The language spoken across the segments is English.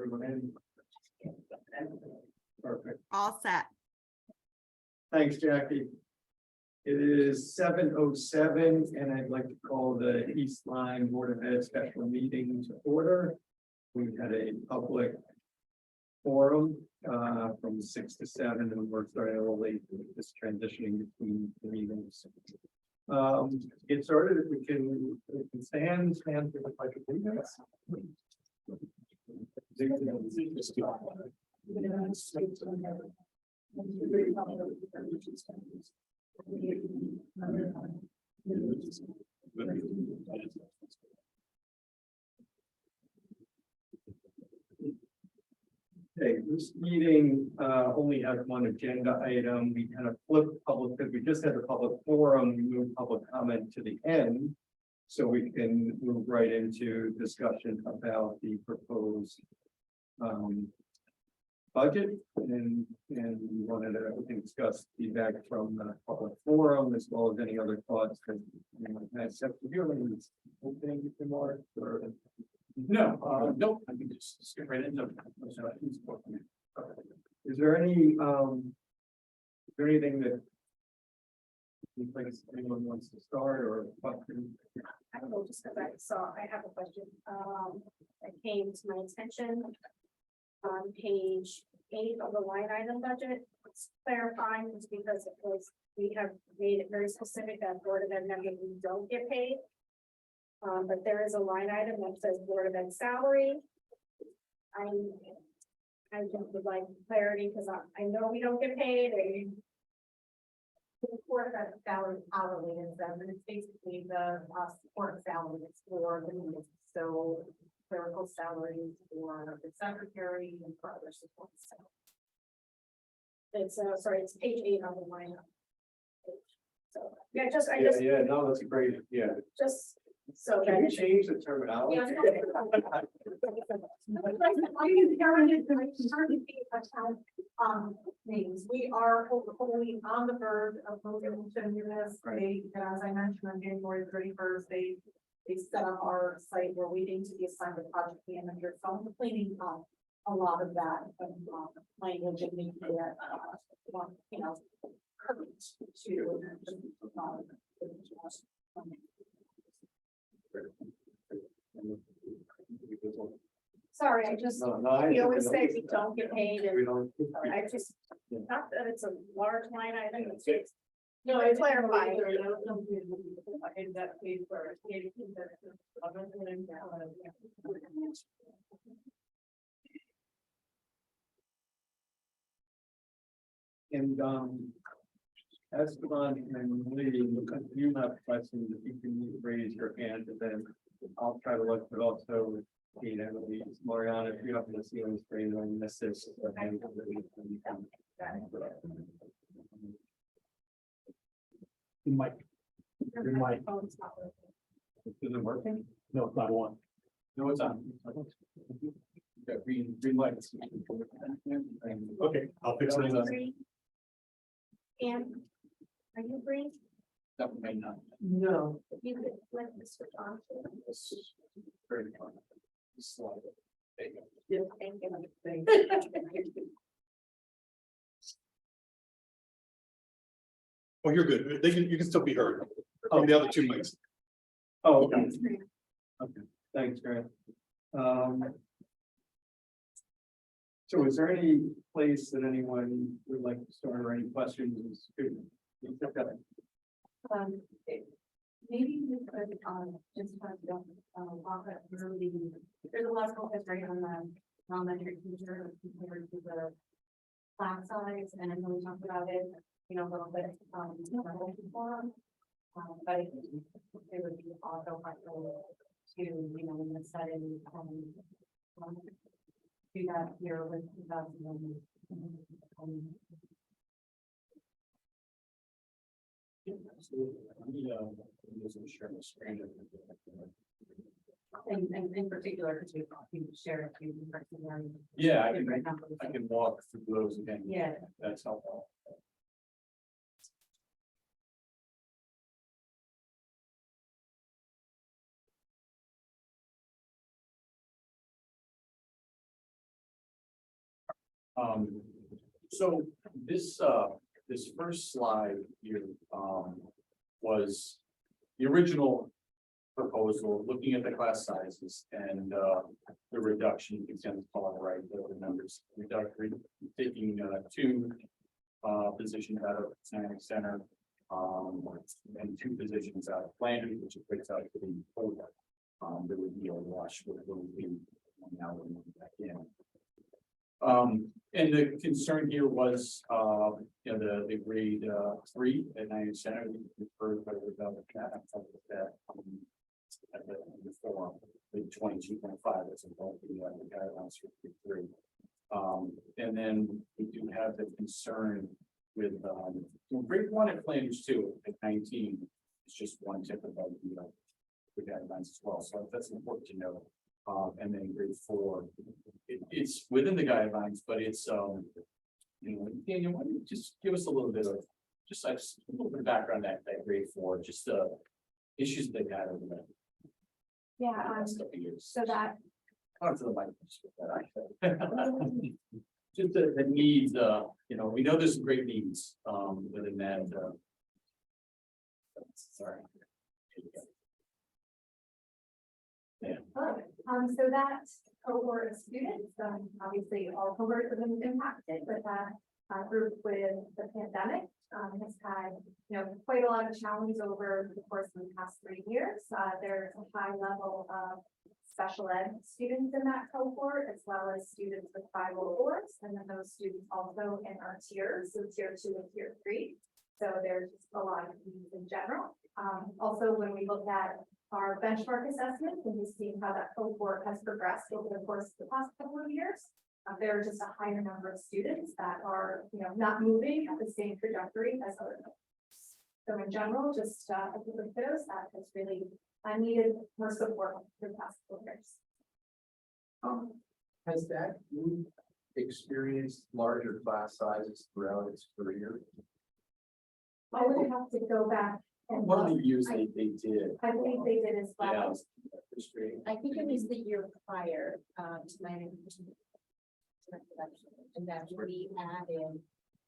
everyone in? Perfect. All set. Thanks, Jackie. It is 7:07, and I'd like to call the East Line Board of Ed special meeting to order. We had a public forum from 6 to 7, and we're starting a little late with this transitioning between the meetings. To get started, if we can stand for the pledge of allegiance. Okay, this meeting only has one agenda item. We kind of flipped public, because we just had the public forum, we moved public comment to the end. So we can move right into discussion about the proposed budget, and we wanted to discuss feedback from the public forum as well as any other thoughts that opening remarks or. No, nope, I can just skip right into. Is there any anything that you think anyone wants to start or question? I don't know, just because I have a question, that came to my attention. On page 8 of the line item budget, it's clarifying, it's because it was, we have made it very specific that Board of Ed members who don't get paid. But there is a line item that says Board of Ed salary. I just would like clarity, because I know we don't get paid, and Support of that salary hourly is it's basically the support salaries for the meetings. So clerical salaries for the secretary and for other support staff. it's sorry, it's page 8 on the line. So yeah, Yeah, no, that's a great, just so Can that you it's. change the terminology? Names. We are hopefully on the verge of moving to this. They, as I mentioned, on January 31st, they set up our site. We're waiting to be assigned a project manager. So I'm cleaning up a lot of that language and making it, current to. Sorry, I just, we always say we don't get paid, and I just, not that it's a large line item, it's just. No, it's clarifying. In that case where And Esteban and Lee, because you have questions, if you can raise your hand, and then I'll try to look, but also, Emily, Mariana, if you happen to see on the screen, when this is. You might, your mic, Phone's not working. Is it working? no, it's not on. No, it's on. Got green lights. Okay, I'll fix it. Green? And are you green? That may not. No. You could let this switch on. This is very fun. Slide it. There you go. Thank you. Oh, you're good. You can still be heard. Oh, the other two mics. Oh, okay. Okay, thanks, Grant. So is there any place that anyone would like to start or any questions? Maybe we could, just walk it through there's a lot of focus right on the elementary teacher compared to the class size, and I know we talked about it, a little bit, forum. But it would be also helpful to, in the setting, do that here with 2000. And in particular, because we share a few. Yeah, I can walk through those again. Yeah. That's helpful. So this first slide here, was the original proposal, looking at the class sizes and, the reduction, you can see on the far right, the numbers, reduction, taking, two, positions out of Planning Center, and two positions out of planning, which equates out to the total. There would be a wash, but it will be now back in. And the concern here was, the grade, 3 at Niagara Center, referred by that. At the forum, the 22.5, that's involved in the guidelines for grade 3. And then we do have the concern with, grade 1 at Flanders 2 at 19, it's just one tip above the guidelines as well, so that's important to know. And then grade 4, it's within the guidelines, but it's, Daniel, why don't you just give us a little bit of, just a little bit of background on that grade 4, just issues they've had over the Yeah, last couple of years. so that, Onto the mic. Just the needs, we know there's some great needs, within that, sorry. So that cohort of students, obviously all cohorts have been impacted, but that group with the pandemic has had, quite a lot of challenges over the course of the past 3 years. There's a high level of special ed students in that cohort, as well as students with 504s, and then those students also in our tiers, so tier 2 and tier 3. So there's just a lot of needs in general. Also, when we look at our benchmark assessment, and we've seen how that cohort has progressed over the course of the past couple of years, there are just a higher number of students that are, not moving at the same trajectory as other cohorts. So in general, just a group of kiddos that has really needed more support for the past couple of years. Has that group experienced larger class sizes throughout its career? I would have to go back and One of look. the years they did. I believe they did as well. I think it was the year prior to my introduction. And that we added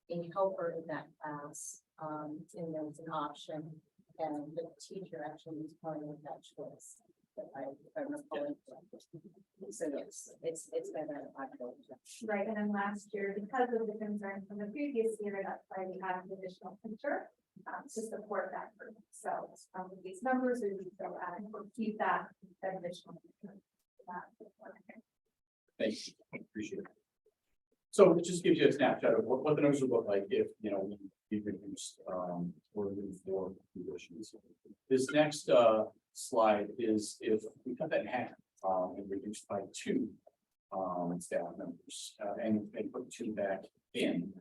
a helper in that class, and there was an option, and the teacher actually was part of that choice. If I recall it correctly. So yes, it's been a popular. Right, and then last year, because of the concern from the previous year, that's why we had an additional teacher to support that group. So with these numbers, we would go add and keep that additional. Thank you, appreciate it. So it just gives you a snapshot of what the numbers would look like if, we reduced, or moved for positions. This next, slide is if we cut that in half, and reduced by 2, staff members, and put 2 back in,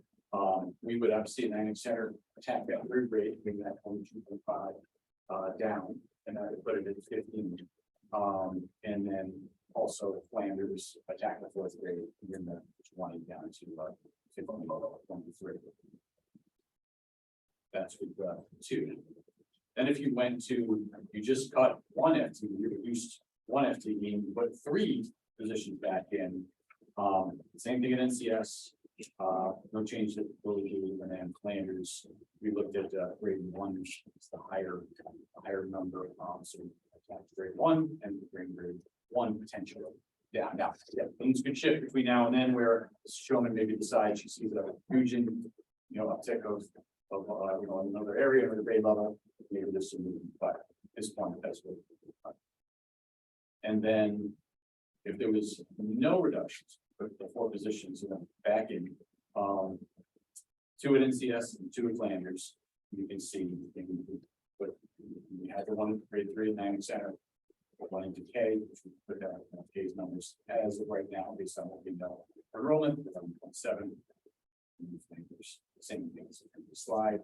we would obviously in Niagara Center attack that third grade, bring that 22.5, down, and that would put it at 15. And then also Flanders attack the 4th grade, bring the 20 down to 23. That's with 2. Then if you went to, you just cut 1 FTE, you reduced 1 FTE, you put 3 positions back in. Same thing at NCS, no change that really gave, and then Flanders, we looked at grade 1, which is the higher number, so we attacked grade 1 and grade 1 potentially. Yeah, now, things could shift between now and then where Showman maybe decides she sees a fusion, uptick of another area or the grade level, maybe this is moving, but at this point, that's what. And then if there was no reductions, but the 4 positions back in, 2 at NCS and 2 at Flanders, you can see, but we had the 1 grade 3 at Niagara Center, 1 into K, which we put down K's numbers as of right now, based on what we know for enrollment, 11.7. Same things in the slide.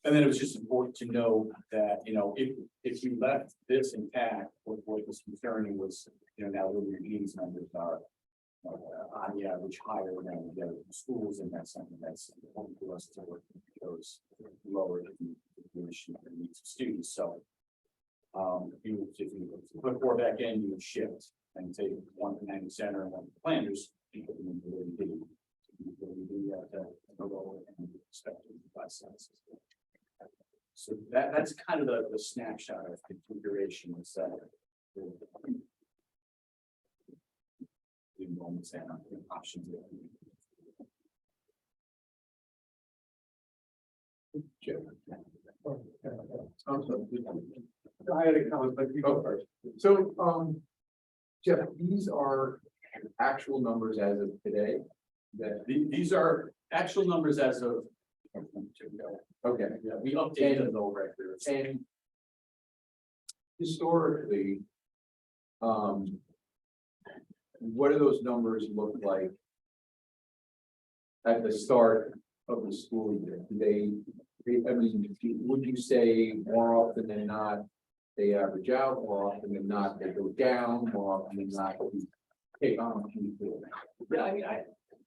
And then it was just important to know that, if you left this intact, what was concerning was, now what your needs numbers are on the average higher than the schools, and that's something that's important to us to work with those lower the issue of the needs of students. So if you put 4 back in, you would shift and take 1 to Niagara Center and 1 to Flanders, So that's kind of the snapshot of configuration is that. The enrollments and options. I had a comment, but you go first. So, Jeff, these are actual numbers as of today, that, These are actual numbers as of. okay, Yeah, we updated the records. and historically, what do those numbers look like at the start of the school year? Do I mean, would you say more often than not, they average out, more often than not, they go down, more often than not, we take on a few things? Yeah, I mean,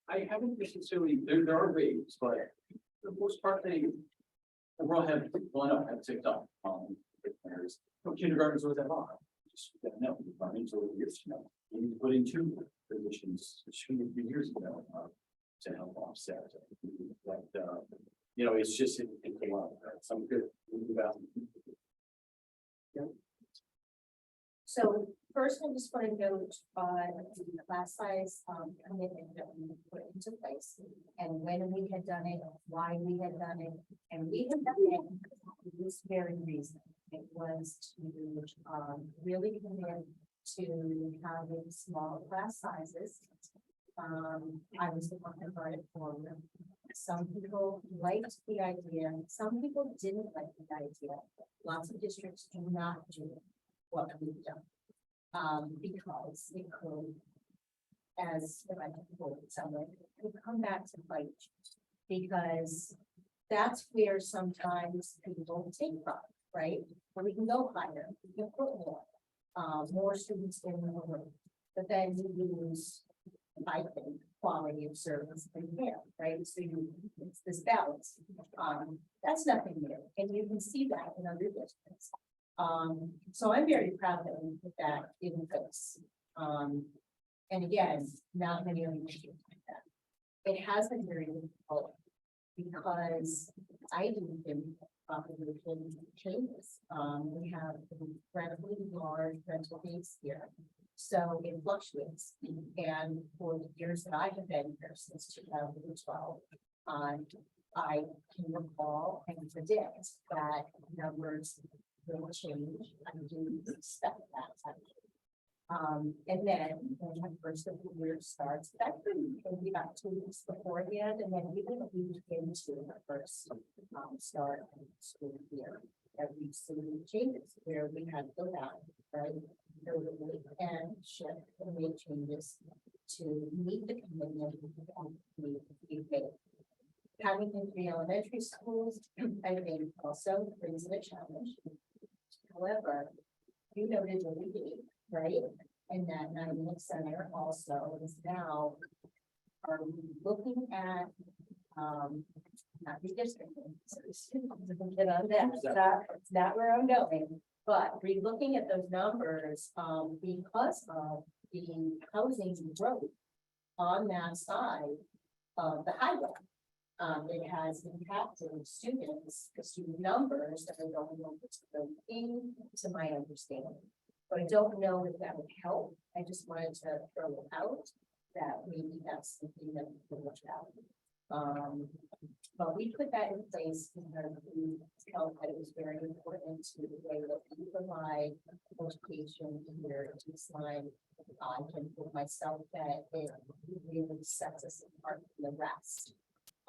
I haven't necessarily, there are waves, but for the most part, they overall have gone up, have ticked up. There's no kindergartens always that high. Just no, run into years, we need to put in 2 positions 2 or 3 years ago to help offset. But it's just it's a lot. Some good about. So first, I just want to note, the class size, commitment that we put into place. And when we had done it, why we had done it, and we had done it for this very reason. It was to, really commit to having small class sizes. I was the one that brought it forward. Some people liked the idea, some people didn't like the idea. Lots of districts do not do what we've done. Because it could, as if I can quote someone, could come back to bite you. Because that's where sometimes people take from, right? Where we can go higher, we can put more students in the room. But then you lose, I think, quality of service and care, right? So it's this balance. That's nothing new, and you can see that in other districts. So I'm very proud that we put that in place. And again, not many other districts like that. It has been very difficult because I didn't think population changes. We have an incredibly large rental base here. So it fluctuates, and for the years that I have been here since 2012, I can recall and predict that numbers will change. I do expect that. And then when the first of the year starts, that could be about 2 weeks beforehand, and then we will be into the first start of the school year. That we've seen changes where we had to go down, right? And shift and make changes to meet the commitment we made. Having in 3 elementary schools, I think also brings in a challenge. However, you noted LED, right? And that 9-minute center also is now, are we looking at, not redistricting, so get on that, it's not where I'm going. But re-looking at those numbers, because of the housing growth on that side of the highway. It has impacted students, the student numbers that are going over to the thing, to my understanding. But I don't know if that would help. I just wanted to throw it out that maybe that's something that we could look at. But we put that in place because we felt that it was very important to the way that we provide education here at Eastline. I can put myself that it really sets us apart from the rest.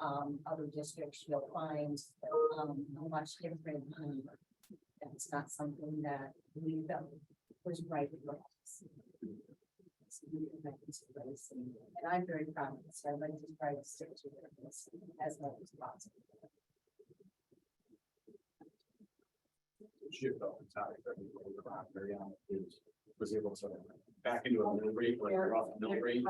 Other districts you'll find much different. That's not something that we felt was right with us. And I'm very proud of this, so I'd like to try to stick to this as much as possible. Shift off the topic, very honest, was able to back into a mill rate, like we're off the mill rate,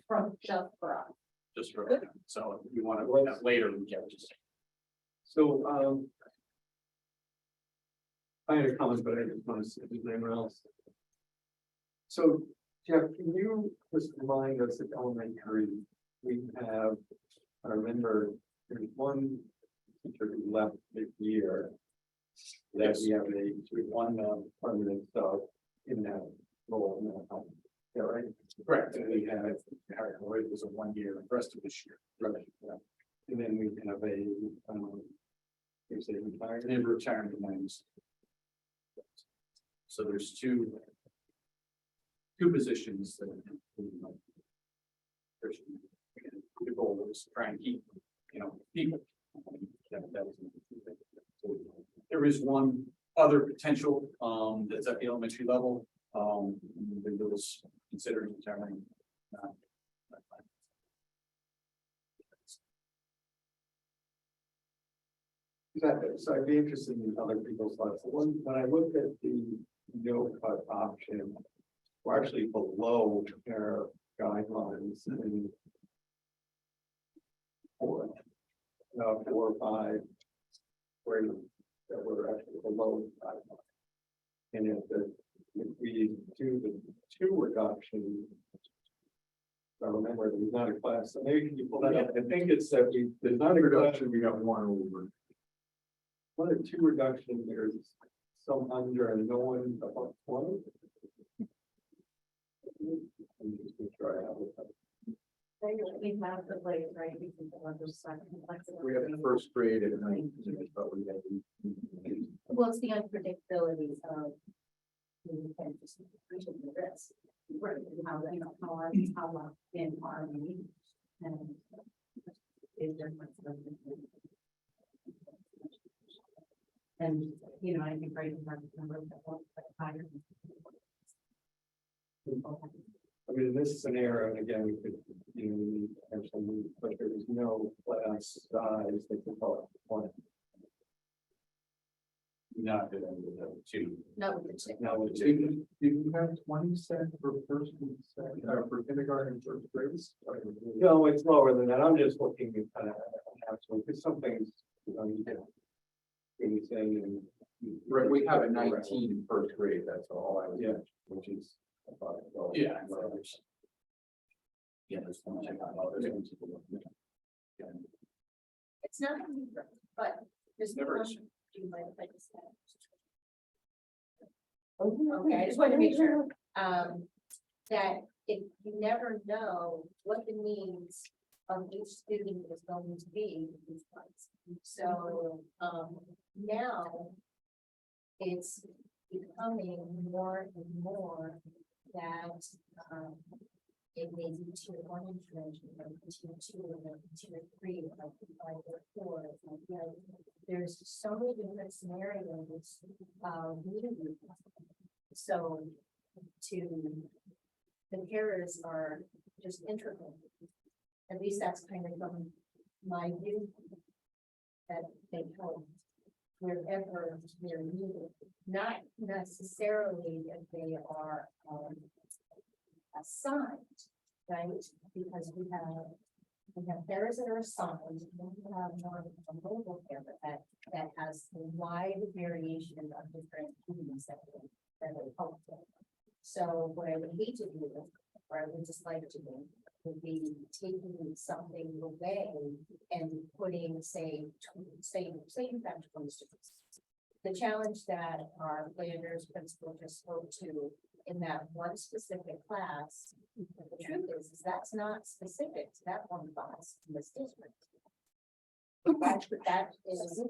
From just for us. just for, so if we want to go that later, we can just. So, I had a comment, but I didn't want to see if there's anyone else. So Jeff, can you just remind us at elementary, we have, I remember there's one teacher who left this year. That we have one permanent sub in that role now. Yeah, right? Correct, and we have, Harry Lloyd was a 1 year, the rest of this year. Right. Yeah. And then we have there's a retired. And retirement names. So there's two positions that. There's, the goal is to try and keep, people. There is one other potential, that's at the elementary level, that was considering retiring. Exactly, so I'd be interested in other people's thoughts. When I looked at the no cut option, we're actually below their guidelines in four or five, where that we're actually below the guidelines. And if we do the two reduction, I remember there's not a class, so maybe can you pull that up? I think it's that there's not a reduction, we got one over. One or two reduction, there's some under and no one above 20. I'm just gonna try out. We have the place, right? We can understand complexity. We have the first grade at night, but we have. Well, it's the unpredictability of. You can just appreciate the risk. Right, how they don't know us, how long in army. And. Is different. And, I think right in the number of higher. I mean, in this scenario, and again, we could, we need potentially, but there is no class size that could call it one. Not that end of the two. No, with the two. Now, with Do two, you have 20 set for first and second, or for kindergarten and first grades? no, it's lower than that. I'm just looking at kind of, because some things, you get. Anything and. Right, we have a 19 in first grade, that's all I was. Yeah, which is. Yeah. Yeah, there's one check on others. Yeah. It's not, but there's Never one. is. Do you mind if I just? Okay, I just wanted to make sure, that if you never know what the needs of each student is going to be with these funds. So, now it's becoming more and more that, it may be tier one intervention, or tier two, or tier three, or 5 or 4. There's so many different scenarios, so the carers are just integral. At least that's kind of from my view, that they help wherever they're needed, not necessarily if they are assigned, right? Because we have carers that are assigned, and we have more of a mobile care that has a wide variation of different needs that are helpful. So what I would hate to do, or I would just like to do, would be taking something away and putting, say you have 20 students. The challenge that our planners principal just spoke to in that one specific class, the truth is that's not specific to that one class in this district. That is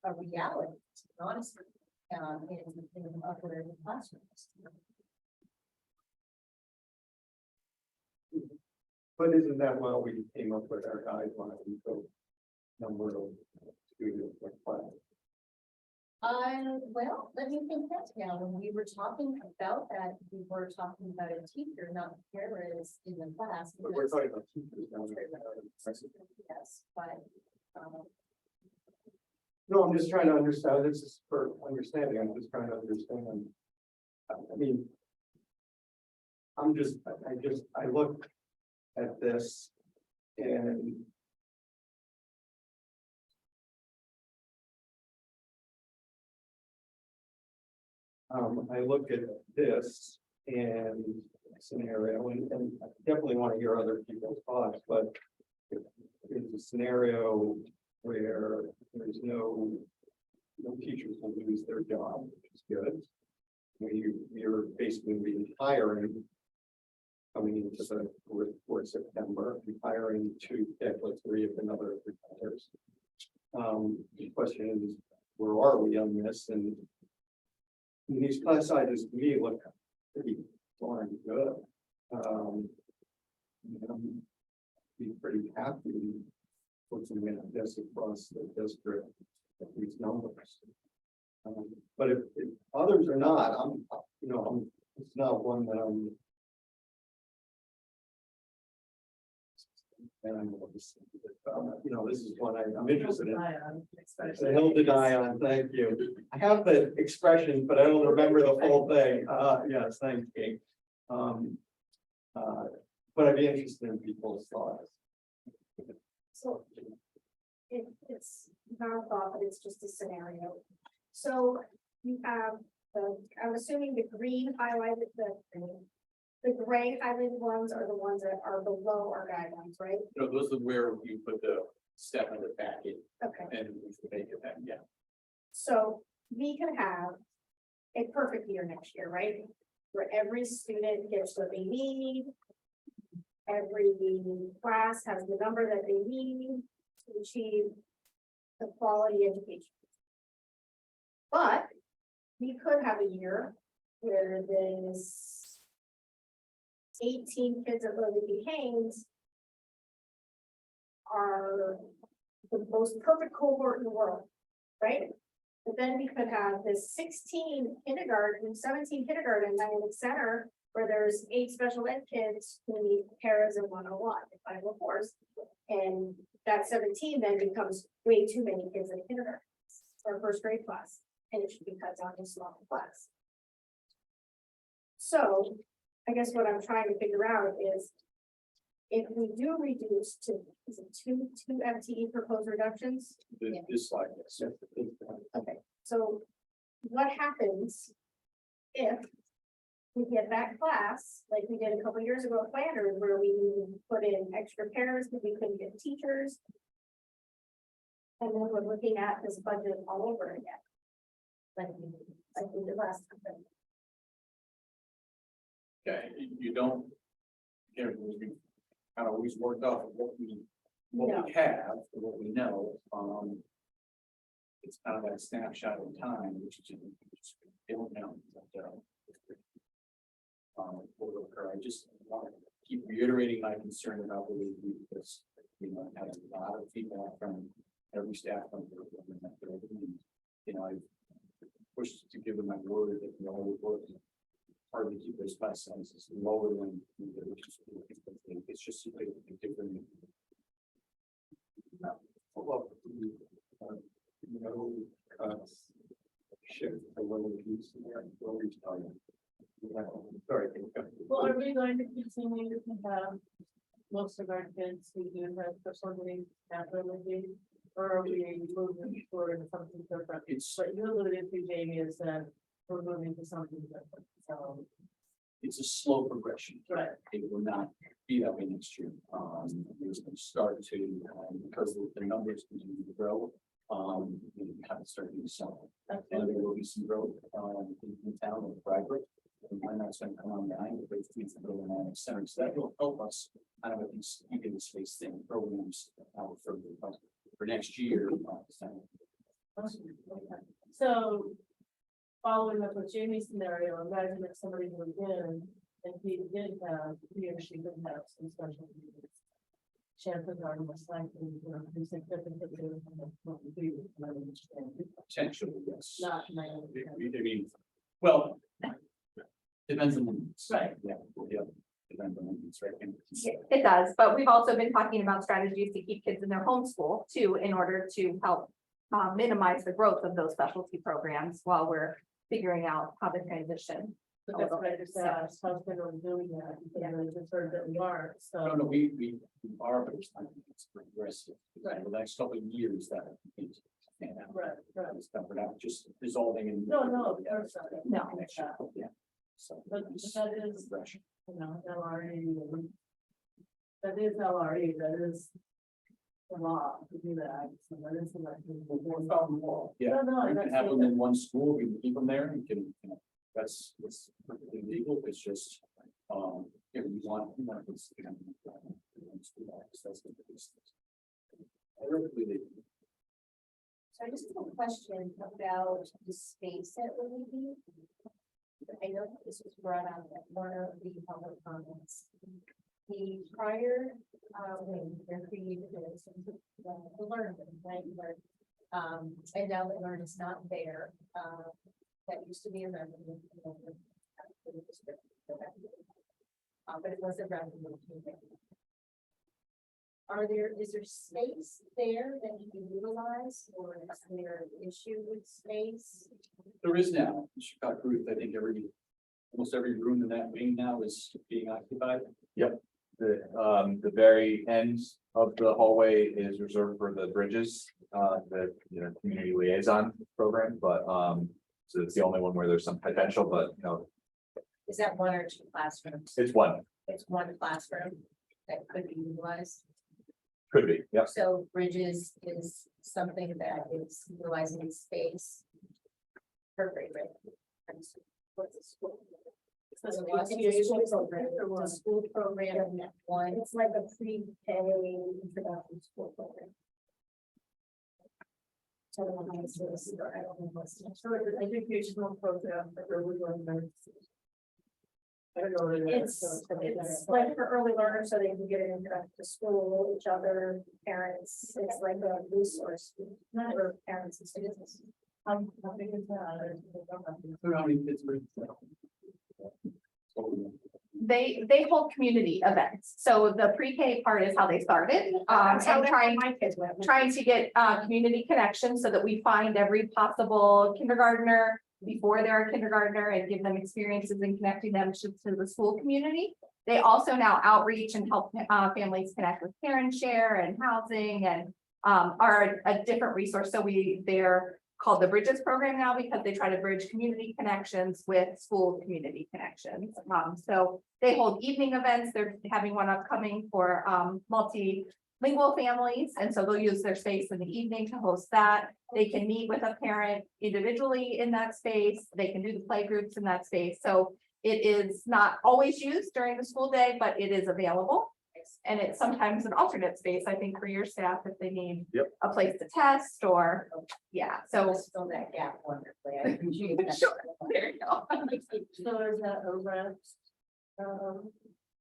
a reality, honestly, in other classrooms. But isn't that why we came up with our guidelines, so number of students per class? Well, let me think that now. When we were talking about that, we were talking about a teacher, not carers in the class. But we're because- talking about teachers now. Yes, but, No, I'm just trying to understand, this is for understanding, I'm just trying to understand. I mean. I look at this and. I look at this and scenario, and I definitely want to hear other people's thoughts, but if there's a scenario where there's no teachers will lose their job, which is good. When you're basically retiring coming into the for September, retiring two, actually three if another retires. The question is, where are we on this? And these class sizes to me look pretty darn good. Be pretty happy with some of this across the district at these numbers. But if others are not, it's not one that I'm. And this is one I'm interested in. The hill to die on, thank you. I have the expression, but I don't remember the full thing. Yes, thanks, Kate. But I'd be interested in people's thoughts. So it's not a thought, but it's just a scenario. So you have I'm assuming the green highlighted, the gray highlighted ones are the ones that are below our guidelines, right? Those are where you put the step in the packet Okay, and make it that, yeah. so we can have a perfect year next year, right? Where every student gets what they need. Every class has the number that they need to achieve the quality education. But we could have a year where there's 18 kids at Lily B. Haynes are the most perfect cohort in the world, right? But then we could have this 16 kindergarten, 17 kindergarten dynamic center where there's 8 special ed kids who need paras and 101 and 504s. And that 17 then becomes way too many kids in kindergarten or first grade class, and it should be cut down to small class. So I guess what I'm trying to figure out is if we do reduce to, is it two FTE proposed reductions? This slide, yes. Okay, so what happens if we get that class, like we did a couple years ago at Flanders, where we put in extra pairs because we couldn't get teachers? And then we're looking at this budget all over again. Like we did last time. Okay, you don't. We kind of always worked off of what we have, or what we know. It's kind of that snapshot in time, which is, they don't know. Will occur. I just want to keep reiterating my concern about the review because, I have a lot of feedback from every staff member. I've pushed to give them my word that the whole work hard to keep those class sizes lower than it's just a different. Well, shift the little piece there. Sorry. Well, are we going to continue to have most of our kids who do have special needs naturally? Or are we moving toward something different? What you alluded to, Jamie, is that we're moving to something different, so. It's a slow progression. Right. It will not be that way next year. It's going to start to, because the numbers continue to grow. We kind of start to some, and there will be some growth, in town with Freiburg. And when that's going to come online, the great teams that go in that center, so that will help us kind of at least keep the space thing programs out for next year. So, following up with Jamie's scenario, imagine if somebody moved in and he or she did have some special needs. Chances are most likely, be significantly different than what we do. Potentially, yes. Not my. I mean, well, depends on the needs. Right. Yeah, depends on the needs, right? And It does, but we've also been talking about strategies to keep kids in their homeschool too, in order to help minimize the growth of those specialty programs while we're figuring out how to transition. But that's what I just asked, how's everyone doing that? Because I just heard that we are, No, so. no, we are, but it's not, it's progressive. Right. The next couple of years that. Right, right. It's not, we're not just dissolving in. No, of course not. No. Next year, yeah. So. But that is, you know, LRE. That is LRE, that is the law to do that, so that is the. Yeah, No, no, you can that's have them good. in one school, you can keep them there, you can, you know, that's perfectly legal, it's just, if you want this. That's the biggest thing. I really believe. So I just have a question about the space that we're leaving. I know that this was brought up at one of the public comments. The prior, when they're created, the learn, right, learn. And now that learn is not there, that used to be a revenue. But it wasn't revenue. Is there space there that you can utilize, or is there an issue with space? There is now, in Chicago Ruth, I think almost every room in that wing now is being occupied. The very end of the hallway is reserved for the bridges, the, you know, community liaison program, but, so it's the only one where there's some potential, but, you know, Is that one or two classrooms? it's one, It's one classroom that could be utilized. could be, yep. So bridges is something that is utilizing space. Per grade, right? What's the school? It's So a what's the PTA school program. program? The school program, one. It's like a pre-K introduction school program. I don't know how to say this, or I don't know what's. So it's an educational program that we're going. I don't know. what it is, It's like for early learners, so they can get an introduction to school, each other, parents, it's like a resource, not for parents and students. How big is that? How many kids were? They hold community events. So the pre-K part is how they started. That's how And trying my kids went. trying to get community connections so that we find every possible kindergartner before they're a kindergartner and give them experiences in connecting them to the school community. They also now outreach and help families connect with Parent Share and housing and are a different resource. So they're called the Bridges program now because they try to bridge community connections with school community connections. So they hold evening events. They're having one upcoming for multilingual families. And so they'll use their space in the evening to host that. They can meet with a parent individually in that space. They can do the play groups in that space. So it is not always used during the school day, but it is available. And it's sometimes an alternate space, I think, for your staff if they need a place to test or, yeah, so. Fill that gap wonderfully. I appreciate that. Sure, there you go. So is that a rent?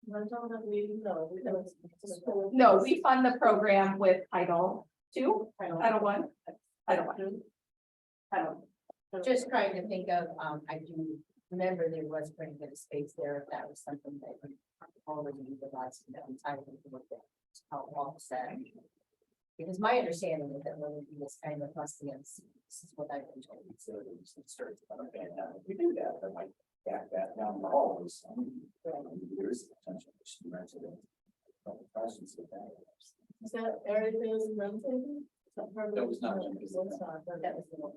Rental that we know, because it's a school. No, we fund the program with Title II, Title I, Title I. Just trying to think of, I do remember there was pretty good space there, if that was something that we already utilized, that I'm tired of looking at. How long is that? Because my understanding is that when we do this kind of busting, this is what I've been told. So it starts, okay, now, if we do that, I might back that down the hall. There is potential for some resident. Questions with that. Is that area is rented? That was not rented. That's not, that was the one.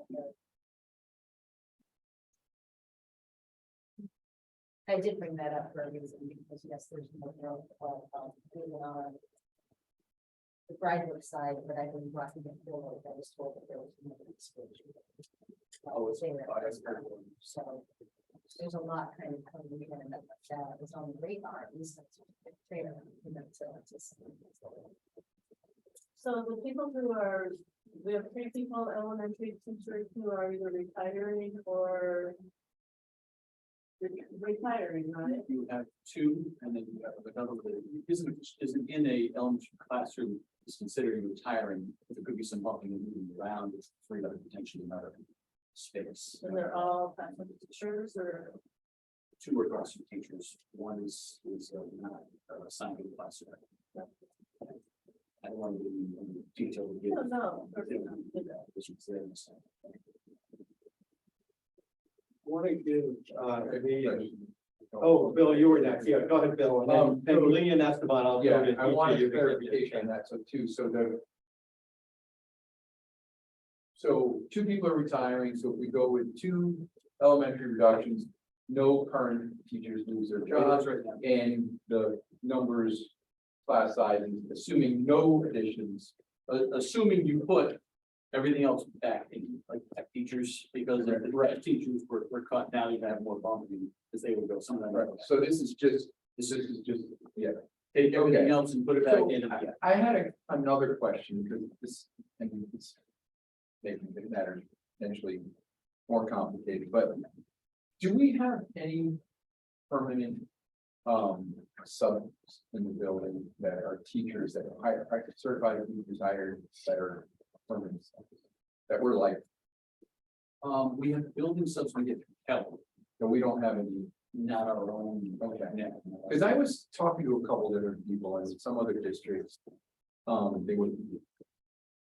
I did bring that up for a reason, because yes, there's no growth of, being on the Bridewell side, but I didn't rock it forward, I was told that there was no exposure. Oh, it's There, fire. so there's a lot kind of coming in that is on the radar, at least that's fair, you know, so it's just. So the people who are, we have 3 people, elementary teachers who are either retiring or retiring, right? You have 2, and then you have another that isn't in a elementary classroom, is considering retiring. There could be some bumping and moving around, it's free up potentially another space. And they're all faculty teachers or? 2 are classroom teachers, one is not assigned to the classroom. I don't want to be in detail. to give- No. Want to give, oh, Bill, you were next. Yeah, go ahead, Bill. And then Lee and Esteban, I'll. go Yeah, to I each wanted of you to get clarification on that, so too, so 2 people are retiring, so if we go with 2 elementary reductions, no current teachers lose their jobs, and the numbers, class sizes, assuming no additions, assuming you put Everything else back in, like tech teachers, because the rest teachers were cut down, you have more bumping, because they would go some of them. right, so this is just, yeah. Take everything Okay. else and put it back So, in. I had another question, because this, and it's making it matter, potentially more complicated, but do we have any permanent subs in the building that are teachers that are certified teachers hired that are permanent subs, that we're like, We have building subs we get help, that we don't have any? not our own. Okay. Yeah. Because I was talking to a couple different people in some other districts. They would.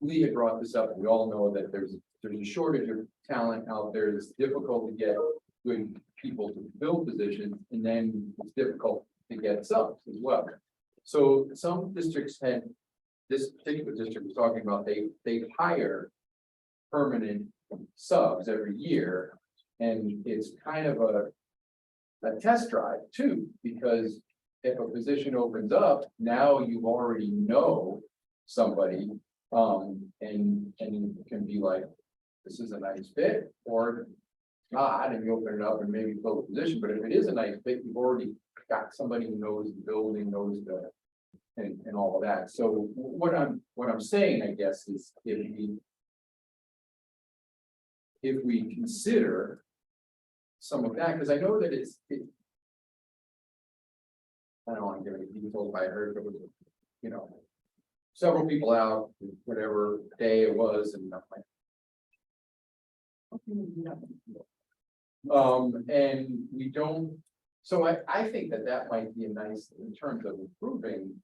Lee had brought this up, and we all know that there's a shortage of talent out there. It's difficult to get good people to fill positions, and then it's difficult to get subs as well. So some districts had, this particular district was talking about, they hire permanent subs every year. And it's kind of a test drive too, because if a position opens up, now you already know somebody. And you can be like, this is a nice fit, or not, and you open it up and maybe fill the position, but if it is a nice fit, you've already got somebody who knows the building, knows the. And all of that, so what I'm saying, I guess, is if we consider some of that, because I know that I don't want to give any details, but I heard there was, several people out, whatever day it was, and I'm like. And we don't, so I think that might be a nice, in terms of improving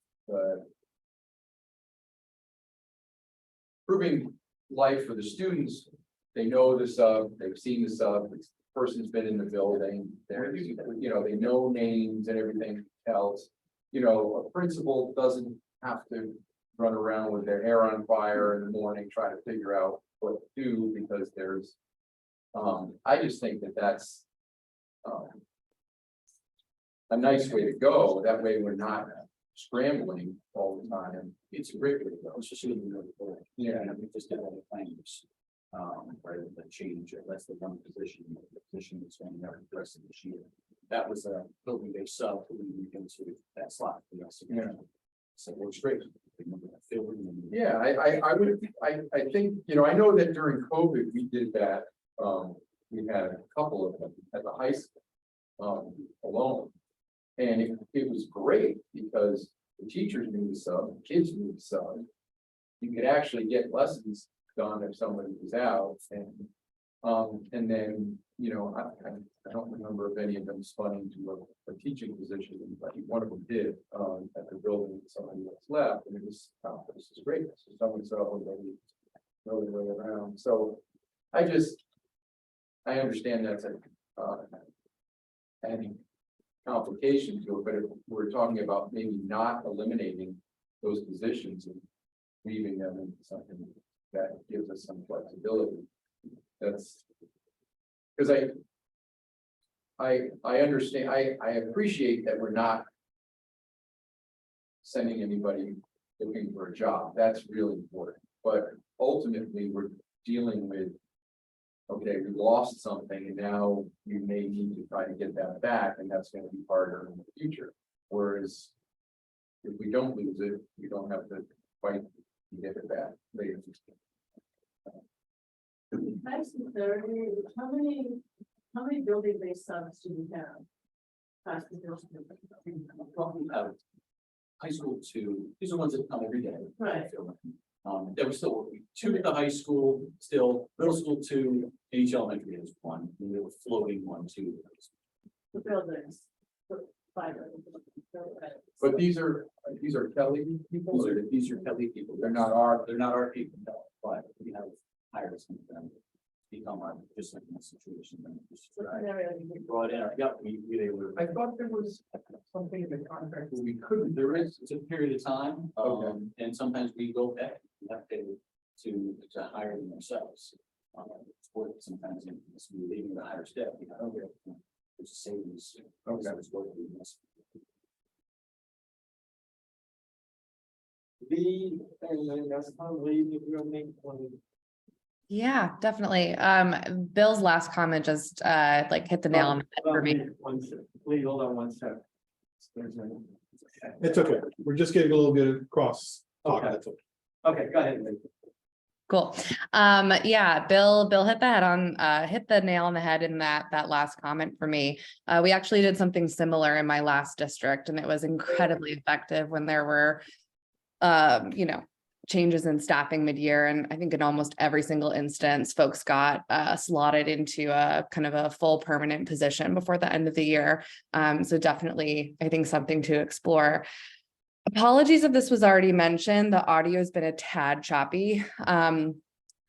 life for the students. They know the sub, they've seen the sub, the person's been in the building, there's, they know names and everything else. A principal doesn't have to run around with their hair on fire in the morning, trying to figure out what to do, because there's, I just think that that's a nice way to go. That way we're not scrambling all the time. It's a great way to go. It's just really, Yeah. and we just did all the claims. Rather than change, that's the one position, the position that's going there the rest of this year. That was a building based sub, we into that slot. Yeah. So it works great. Yeah, I would, I think, I know that during COVID, we did that. We had a couple of them at the high school, alone. And it was great because the teachers knew the sub, the kids knew the sub. You could actually get lessons done if somebody was out, and then, I don't remember if any of them spun into a teaching position, but one of them did, at the building, somebody else left, and it was, this is great, this is someone saw everybody really way around, so I understand that's adding complication to it, but if we're talking about maybe not eliminating those positions and leaving them into something that gives us some flexibility. That's because I understand, I appreciate that we're not sending anybody looking for a job. That's really important. But ultimately, we're dealing with, okay, we lost something and now we may need to try to get that back, and that's going to be harder in the future. Whereas if we don't lose it, we don't have to fight to get it back later. How many building based subs do we have? Past the building. Talking about high school two, these are ones that come every day. Right. There was still two at the high school, still middle school two, and each elementary has one, and they were floating one too. The buildings. But these are Kelly people, These are Kelly people. they're not our. They're not our people, no, but we have hired some of them. Become our, just like in this situation. then just we brought in, they were. I thought there was something in the contract where we couldn't. There is, it's a period of time, Okay. and sometimes we go back, we have to hire them ourselves. Or sometimes in this, we're leaving the higher step. There's a savings. Okay. And then that's probably if you'll make one. Yeah, definitely. Bill's last comment just like hit the nail on the head for me. One sec, please hold on one sec. There's It's okay. We're just getting a little bit of cross talk. Okay. That's all. Okay, go ahead. Lee. Cool. Yeah, Bill hit the head on, hit the nail on the head in that last comment for me. We actually did something similar in my last district and it was incredibly effective when there were, changes in staffing mid-year. And I think in almost every single instance, folks got slotted into a kind of a full permanent position before the end of the year. So definitely, I think something to explore. Apologies if this was already mentioned, the audio has been a tad choppy. I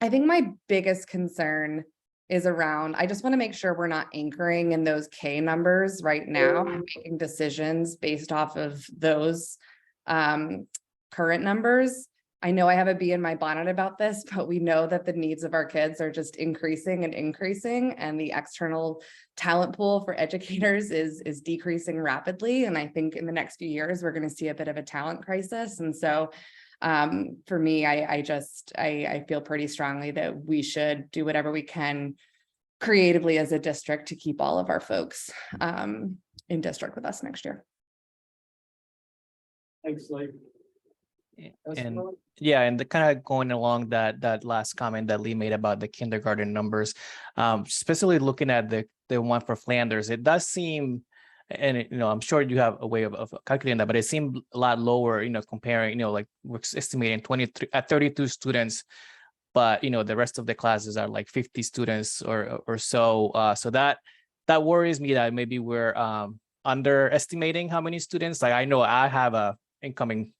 think my biggest concern is around, I just want to make sure we're not anchoring in those K numbers right now and making decisions based off of those current numbers. I know I have a bee in my bonnet about this, but we know that the needs of our kids are just increasing and increasing, and the external talent pool for educators is decreasing rapidly. And I think in the next few years, we're going to see a bit of a talent crisis. And so for me, I feel pretty strongly that we should do whatever we can creatively as a district to keep all of our folks in district with us next year. Thanks, Lee. And yeah, and the kind of going along that last comment that Lee made about the kindergarten numbers, specifically looking at the one for Flanders, it does seem, and I'm sure you have a way of calculating that, but it seemed a lot lower, comparing, like we're estimating 32 students, but the rest of the classes are like 50 students or so. So that worries me that maybe we're underestimating how many students. Like I know I have a incoming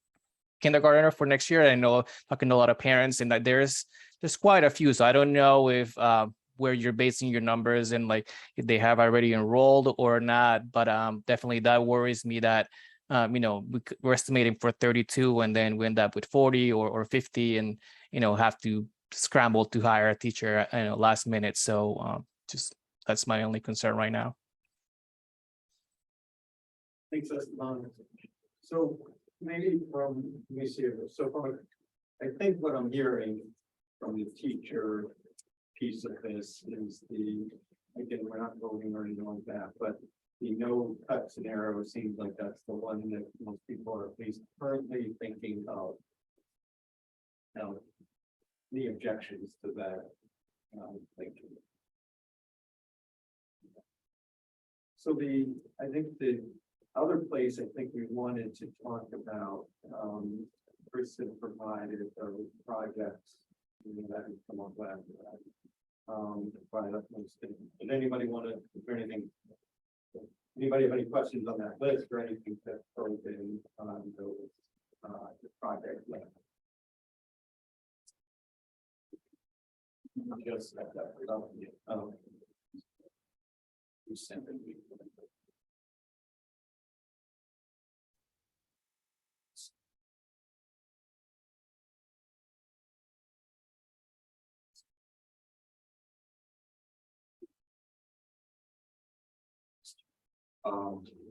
kindergartner for next year. I know talking to a lot of parents and that there's quite a few. So I don't know if where you're basing your numbers and like if they have already enrolled or not, but definitely that worries me that we're estimating for 32 and then we end up with 40 or 50 and have to scramble to hire a teacher last minute. So just that's my only concern right now. Thanks, Esteban. So maybe let me see, I think what I'm hearing from the teacher piece of this is again, we're not voting or anything like that, but the no cut scenario seems like that's the one that most people are at least currently thinking of. Now, the objections to that, thinking. So I think the other place I think we wanted to talk about, Kristen provided those projects. That has come up after that. Did anybody want to, is there anything? Anybody have any questions on that list or anything that's in those the project list? Just at that. We sent it.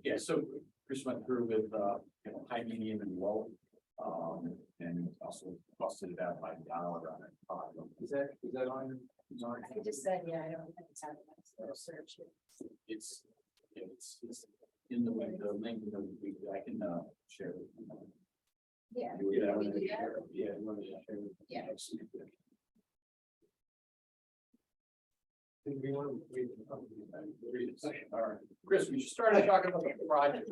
Yeah, so Chris went through with high, medium, and low, and also busted it out by dollar on it. Is that on? I just said, yeah, I don't think it's out of search. It's in the way the link of I can share it. Yeah. You would, we do that? share it. Yeah. You want to share it? Yeah. Do we want to read the All right, Chris, we started talking about the project.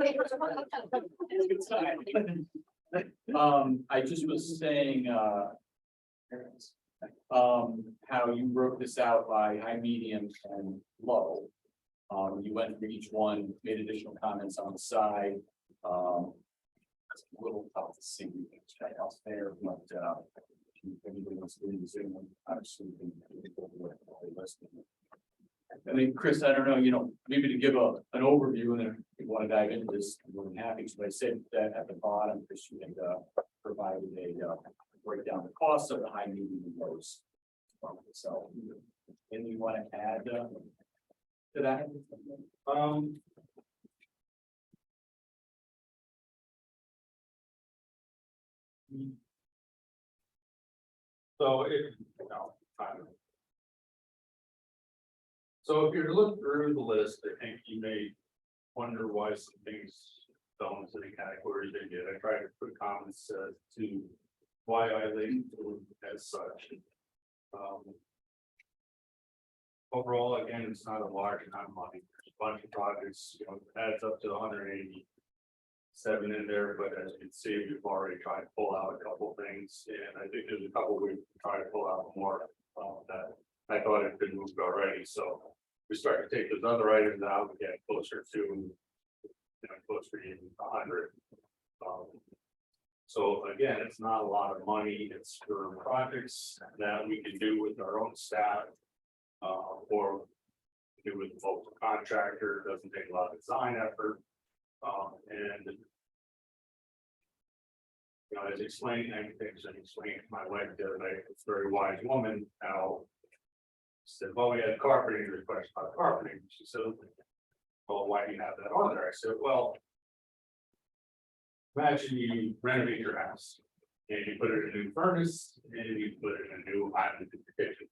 I just was saying, how you broke this out by high, medium, and low. You went through each one, made additional comments on the side. It's a little tough to see what else there, but if anybody wants to do Zoom, obviously you can go with the list. I mean, Chris, I don't know, maybe to give an overview, and then if you want to dive into this, I'm more than happy. So I said that at the bottom, Chris, you had provided a breakdown the costs of the high, medium, and lows. So, and you want to add to that? So if, no, I- So if you're looking through the list, I think you may wonder why some things don't into the categories they did. I tried to put comments to why I labeled them as such. Overall, again, it's not a large amount of money. There's a bunch of projects, you know, it adds up to 187 in there, but as you can see, we've already tried to pull out a couple things, and I think there's a couple we try to pull out more that I thought had been moved already, so we start to take those other items out, we get closer to, closer to 100. So again, it's not a lot of money, it's for projects that we can do with our own staff. Or do with a local contractor, doesn't take a lot of design effort. And as explained, I explained to my wife the other night, it's a very wise woman, how said, well, we had carpeting request about carpeting. She said, well, why do you have that on there? I said, well, imagine you renovate your house and you put it in a new furnace and you put it in a new island in your kitchen.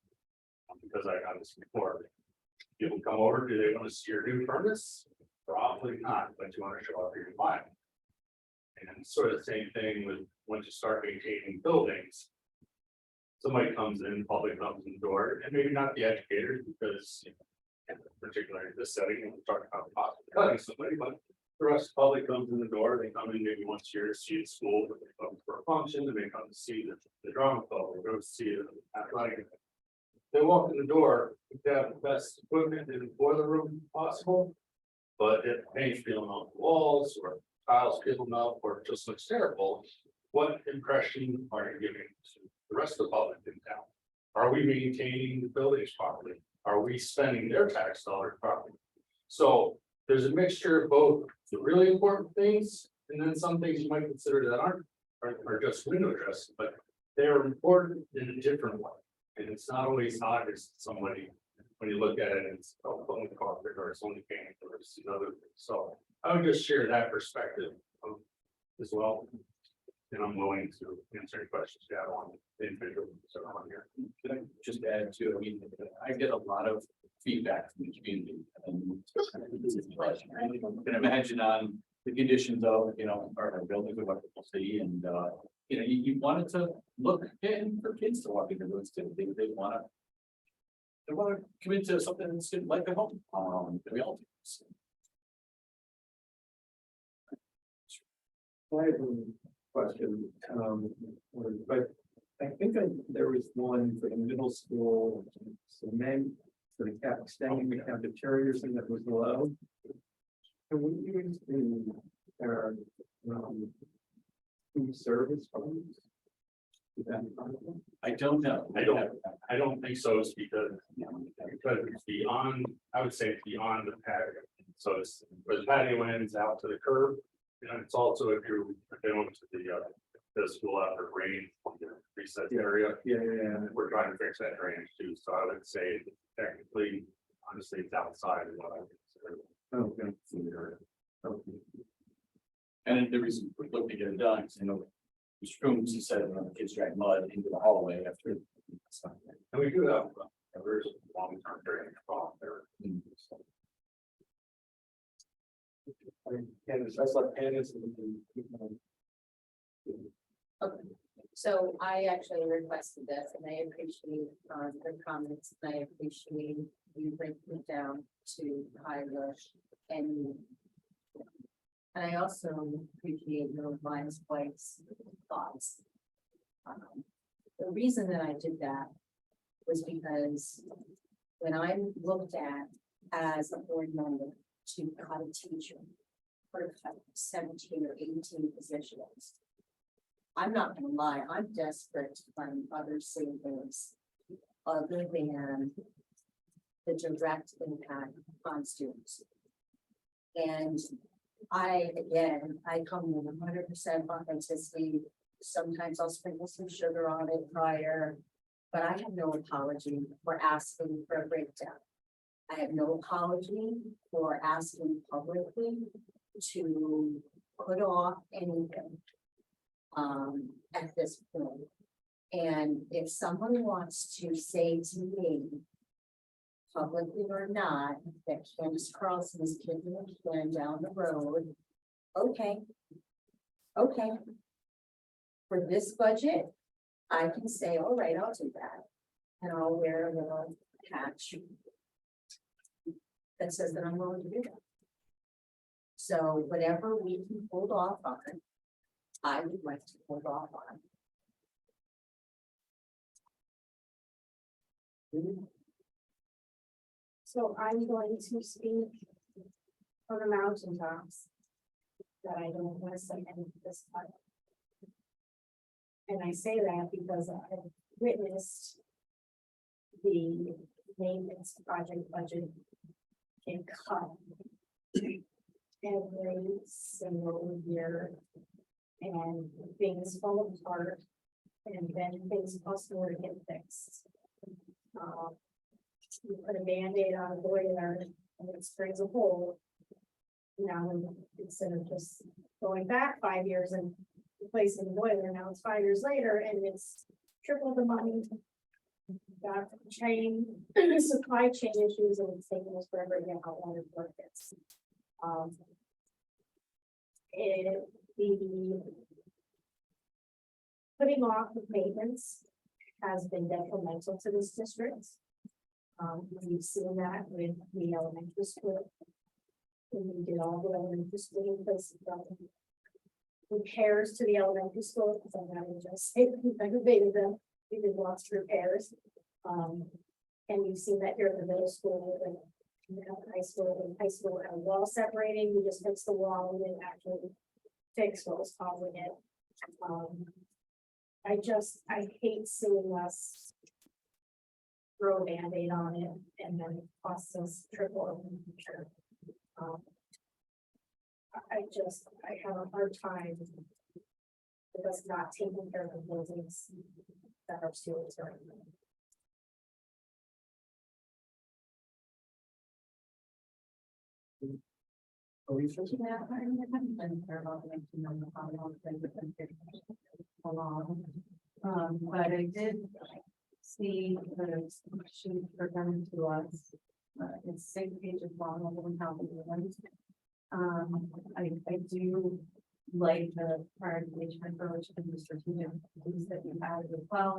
Because I got this before. People come over, do they want to see your new furnace? Probably not, but you want to show off your new line. And sort of the same thing with once you start maintaining buildings. Somebody comes in, public comes in the door, and maybe not the educators, because particularly in this setting, we're talking about possibly cutting somebody, but the rest of the public comes in the door, they come in maybe once a year to see the school, they come for a function, they may come to see the drama club, or go to see the athletic. They walk in the door, they have the best equipment in the boiler room possible. But if paint's peeling off the walls or tiles peeling up or it just looks terrible, what impression are you giving to the rest of the public in town? Are we maintaining the buildings properly? Are we spending their tax dollars properly? So there's a mixture of both the really important things and then some things you might consider that are just window dressing, but they're important in a different way. And it's not always obvious to somebody when you look at it, it's only carpet or it's only paint or it's another thing. So I would just share that perspective as well. And I'm willing to answer any questions you have on the individual. So on here. Can I just add to, I mean, I get a lot of feedback from the community. And you can imagine on the conditions of, our buildings, what people see, and, you wanted to look in for kids to walk into those too. They want to come into something that's like a home. We all do. So. I have a question, but I think there was one for the middle school, cement, for the extending the cafeterias and that was low. Can we use our food service funds? Is that possible? I don't know. I don't think so, it's because it's beyond, I would say it's beyond the patio. So it's where the patio ends out to the curb. And it's also if you're going to the school after rain, recess area. Yeah. We're trying to fix that drainage too, so I would say technically, honestly, it's outside of what I consider. Okay. And the reason we're looking to get it done, is, Mr. Coombs, he said, the kids drag mud into the hallway after. And we do have a very long-term drainage problem there. Candace, I saw Candace. Okay, so I actually requested this and I appreciate the comments. And I appreciate you breaking it down to Tyler and I also appreciate your lines points thoughts. The reason that I did that was because when I looked at as a board member to cut a teacher for 17 or 18 positions. I'm not gonna lie, I'm desperate to find other savings other than the direct impact on students. And I come with 100% authenticity. Sometimes I'll sprinkle some sugar on it prior, but I have no apology for asking for a breakdown. I have no apology for asking publicly to put off anything at this point. And if someone wants to say to me, publicly or not, that Candace Carlson is kicking a can down the road, okay. Okay. For this budget, I can say, all right, I'll do that. And I'll wear a little patch that says that I'm willing to do that. So whatever we can hold off on, I would like to hold off on. So I'm going to speak on the mountaintops. That I don't want to say any of this. Part. And I say that because I've witnessed the maintenance project budget get cut every single year. And things fall apart and then things cost more to get fixed. You put a Band-Aid on a boiler and it springs a hole. Now, instead of just going back 5 years and replacing the boiler, now it's 5 years later and it's triple the money. Got supply chain issues and it's taking us forever to get out one of the markets. The putting off of maintenance has been detrimental to this district. We've seen that with the elementary school. When we did all the elementary school places, repairs to the elementary school, because I'm having just renovated them, we did lots of repairs. And you've seen that here at the middle school and high school had a wall separating, we just fixed the wall and didn't actually fix what was causing it. I hate seeing us throw a Band-Aid on it and then it costs us triple in the future. I have a hard time with us not taking care of the buildings that our students are in. Yeah, I haven't been there about the 1990 how long it's been along. But I did see the sheet presented to us. It's 6 pages long, I don't have the ones. I do like the prioritization approach and the strategic use that you have as well.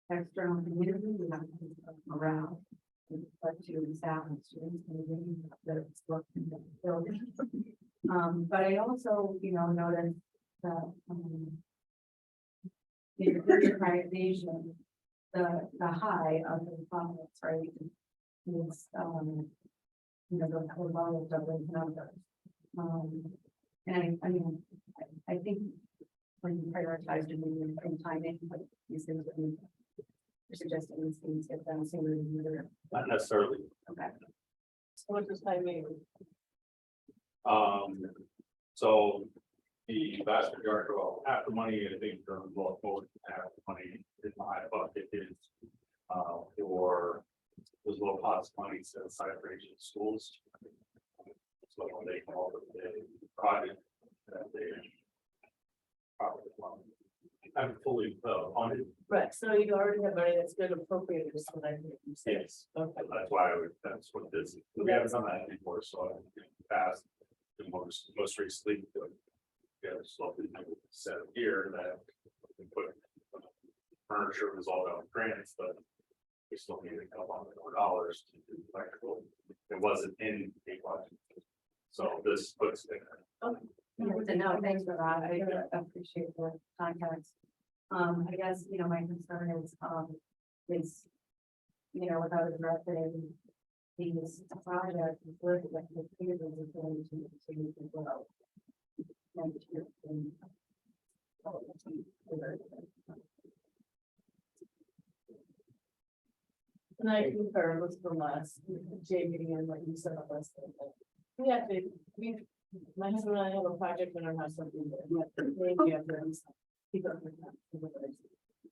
External community, we have to keep them around. But to staff and students and that it's working in the building. But I also, noticed that the prioritization, the high of the profits, right? Is the level of those numbers. And I think when you prioritize doing in timing, but these things that you're suggesting these things get done sooner than later. Not necessarily. Okay. So what does timing? So the vast majority, well, half the money, I think, or well, more than half the money in my bucket is for those low cost money set aside for Asian schools. So they call it the project that they probably I'm fully funded. Right, so you already have money that's been appropriated, so that you say. Yes. Okay. That's why that's what this, we haven't done that before, so in the past, the most recently, slowly set here that we put furniture was all about grants, but we still needed a couple $100 to do electrical. It wasn't in a budget. So this puts it. Okay. No, thanks for that. I appreciate the context. I guess, my concern is, without addressing these projects, with the peers is going to continue to grow. And I concur with from last, Jamie, and what you said about this. My husband and I have a project in our house. Keep up with that.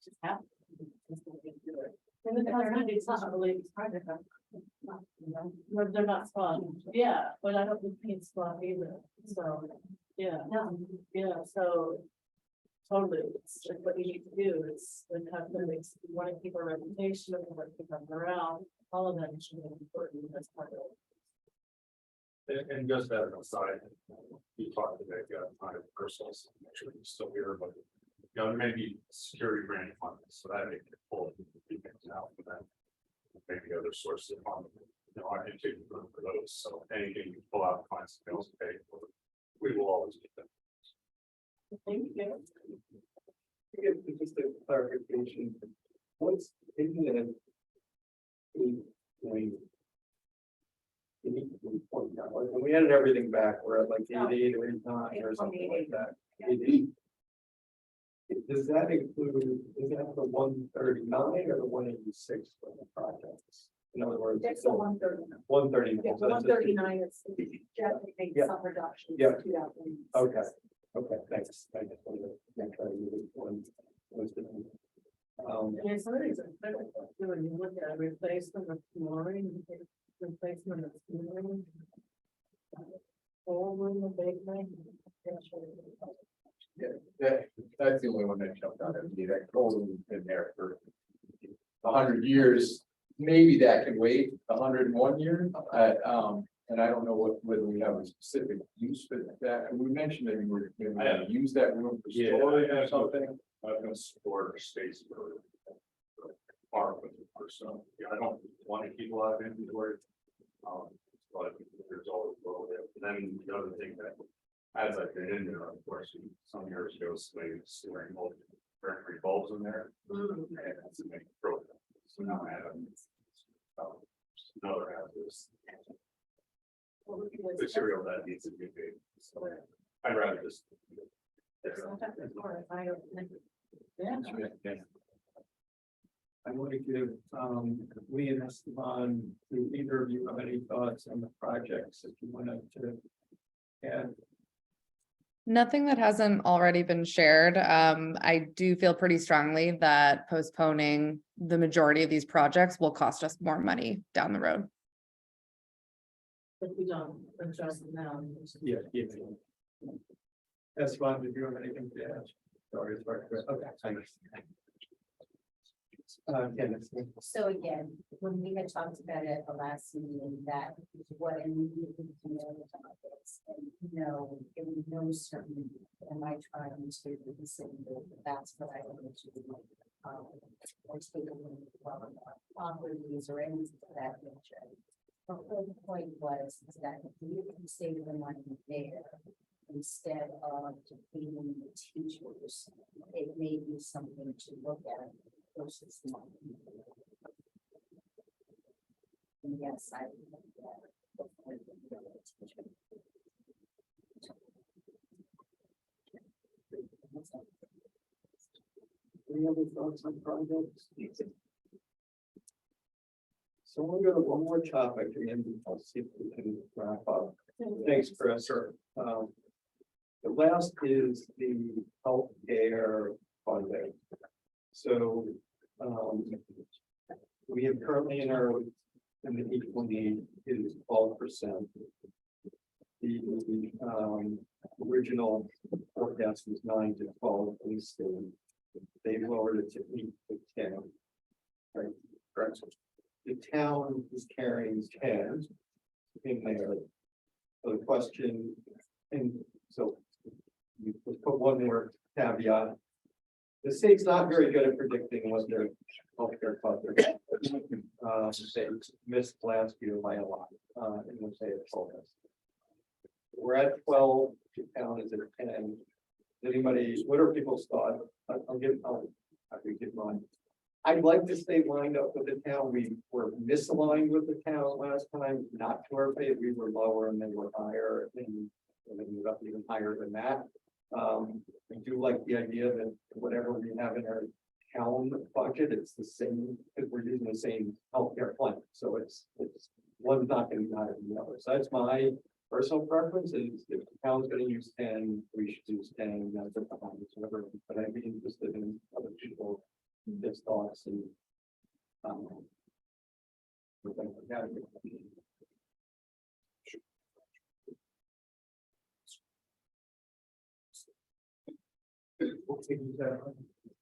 Just happen. And the cosmetic is not related to project. They're not spun, yeah, but I don't think paint's spun either, so, yeah, yeah, so. Totally, it's like what you need to do is the cosmetics, you want to keep our reputation, you want to keep our morale, all of that should be important as part of it. And just as an aside, you talked to that guy, my personal, make sure he's still here, but. You know, there may be security grant funds, so that may get pulled out for that. Maybe other sources of funding, you know, I can take for those, so anything you pull out, find something else to pay for. We will always get that. Thank you. Just a clarification, what's in the? When we added everything back, we're at like 88 or 89 or something like that. 88. Does that include, is that the 139 or the 186 for the projects? In other words, That's the 139. 139. Yeah, so that's just- 139 is Jeff made Yeah. some reductions. Yeah. to that one. Okay, okay, thanks. I just wanted to make sure I knew which one was the. And some of these are critical, too, when you look at replacement of flooring, replacement of ceiling. Whole room of basement. That's the only one that jumped out at me, that Colton's been there for 100 years. Maybe that can wait 101 years, and I don't know whether we have a specific use for that, and we mentioned that we were gonna use that room for storage or something. I'm gonna support a space for. Park with or so, yeah, I don't want to keep a lot of inventory. But there's always a little bit, and then the other thing that. As I've been in there, of course, some years ago, somebody was storing mercury bulbs in there. And that's a big problem. So now I have. Another hazardous. Material that needs to be big, so I'd rather just. Yeah. I want to give Lee and Esteban, do either of you have any thoughts on the projects that you wanted to add? Nothing that hasn't already been shared. I do feel pretty strongly that postponing the majority of these projects will cost us more money down the road. If we don't adjust it now. Yeah. Esteban, did you have anything to add? Sorry, okay, thanks. Candace. So again, when we had talked about it at the last meeting, that what I needed to know about this, and it was no certain, am I trying to consider that that's what I wanted to do? Or take a look at properties or anything of that nature. The whole point was is that if you can save the money there, instead of paying the teachers, it may be something to look at. Versus not. And yes, I. Any other thoughts on projects? So we'll go to one more topic and then I'll see if we can wrap up. Thanks, Chris. The last is the healthcare funding. So we have currently in the equity is 12%. The original forecast was 9 to 12, and they lowered it to 8 to 10. Right, correct. The town is carrying 10 in there. So the question, and so we put one more caveat. The state's not very good at predicting what their healthcare costs are. They missed last year by a lot, in which they had told us. We're at 12, the town is at 10. Anybody, what are people's thoughts? I'll give mine. I'd like to stay lined up with the town. We were misaligned with the town last time, not to our favor. We were lower and they were higher, and they ended up even higher than that. I do like the idea that whatever we have in our town budget, it's the same, because we're using the same healthcare plan. So it's one's not going to be higher than the other. So that's my personal preference is if the town's going to use 10, we should use 10, whatever. But I'd be interested in other people's thoughts and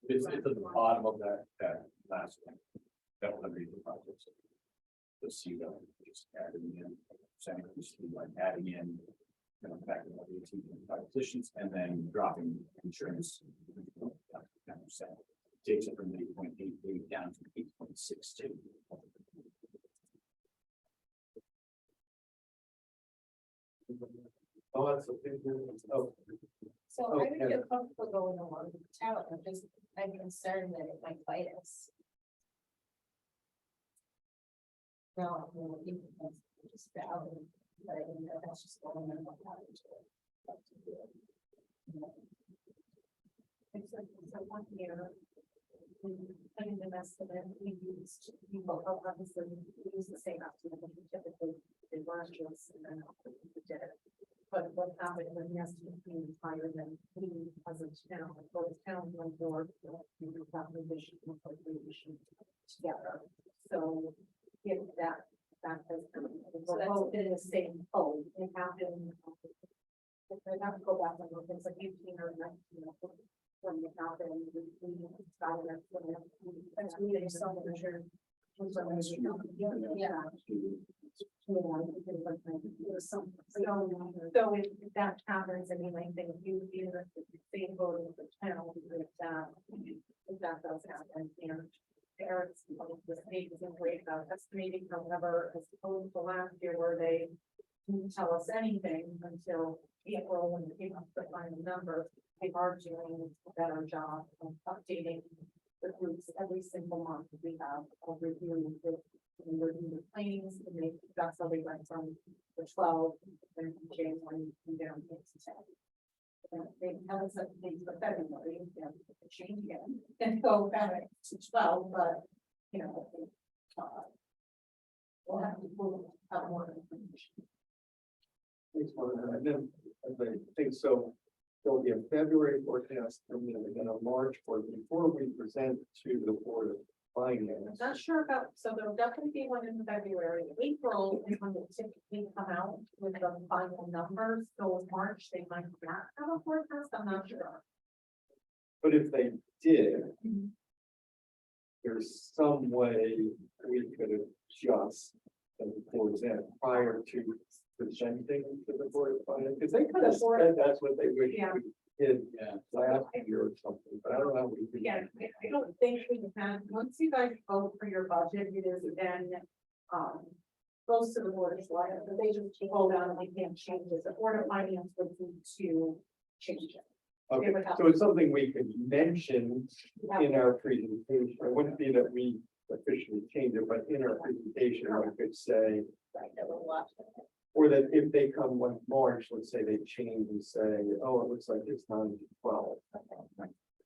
It's at the bottom of that last one. That will be the project. The C though, just adding in, saying, like adding in. You know, back in the 18 positions and then dropping insurance. 10%. Takes it from 8.88 down to 8.62. Oh, that's okay. Oh, So I would feel comfortable going along with the town, I'm concerned that it might bite us. No, I think that's just valid, but I don't know, that's just going on. It's like, so 1 year. Putting the rest of it, we used, we will obviously use the same estimate that we typically did last year, and then we did it. But what happened when the estimate being higher than we as a town, both town and board, we got revision and appropriation together. So if that has, so that's been the same code, it happened. If I have to go back and look, it's like 18 or 19. When it happened, we got it, and we did some measure. Yeah. So if that happens, I mean, I think you feel that the same vote of the town, if that does happen, and Eric's, the state is in great about estimating, however, as opposed to last year where they didn't tell us anything until April when they came up with the final number. They are doing a better job of updating the groups every single month. We have a review with the claims, and that's how they went from the 12 and January down to 10. And they tell us that things are better, change again and go back to 12, but you know, we'll have to have more information. thanks, Martha. And then, I think so. There'll be a February forecast and then a March for before we present to the Board of Finance. Not sure about, so there'll definitely be one in February. April is when they typically come out with the final numbers. So in March, they might not have a forecast. I'm not sure. But if they did, there's some way we could adjust and present prior to presenting to the Board of Finance, because they could have said that's what they wish Yeah. we did last year or something, but I don't know. How we could- Yeah, I don't think we can, once you guys vote for your budget, it is then, close to the board of select, but they just hold on, and they can't change it. The Board of Finance would need to change it. Okay, would have- so it's something we could mention in our presentation. It wouldn't be that we officially change it, but in our presentation, I could say, Right, that we'll watch. or that if they come like March, let's say they change and say, oh, it looks like it's 9 to 12.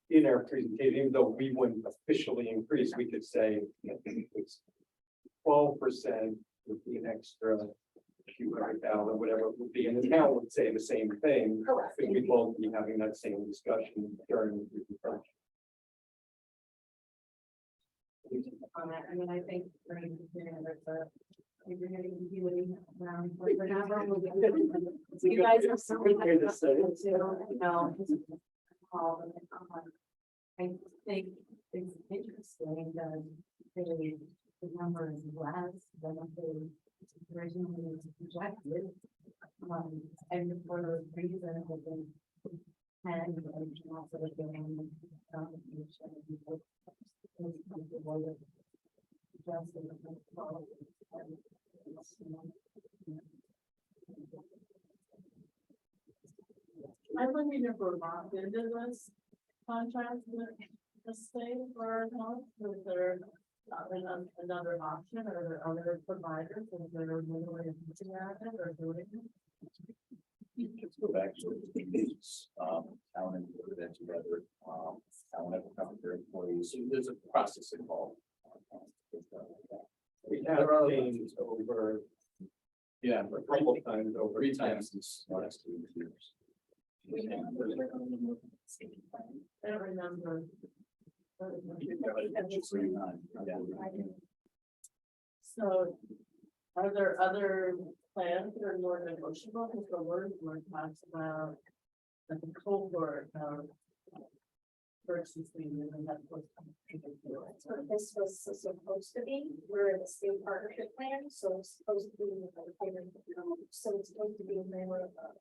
In our presentation, even though we wouldn't officially increase, we could say it's 12% would be an extra few $100,000, whatever it would be, and the town would say the same thing. Correct. Because we won't be having that same discussion during the presentation. On that, I mean, I think, during the period of the. You're gonna be doing around whatever. You guys are so. No. I think it's interesting that the number is less than what they originally projected. And for those reasons, I think. And also doing. I would be never locked into this contract with the state for health, is there another option, or are there other providers, is there a new way of looking at it or doing it? Let's go back to these, town and put that together, town have to cover their employees, so there's a process involved. We have changed over Yeah, a couple of times over. 3 times this last 2 years. I don't remember. So are there other plans that are more negotiable? Because the word talks about the cohort of versus the and that's what. That's what this was supposed to be. We're in the state partnership plan, so it's supposed to be, so it's supposed to be more of a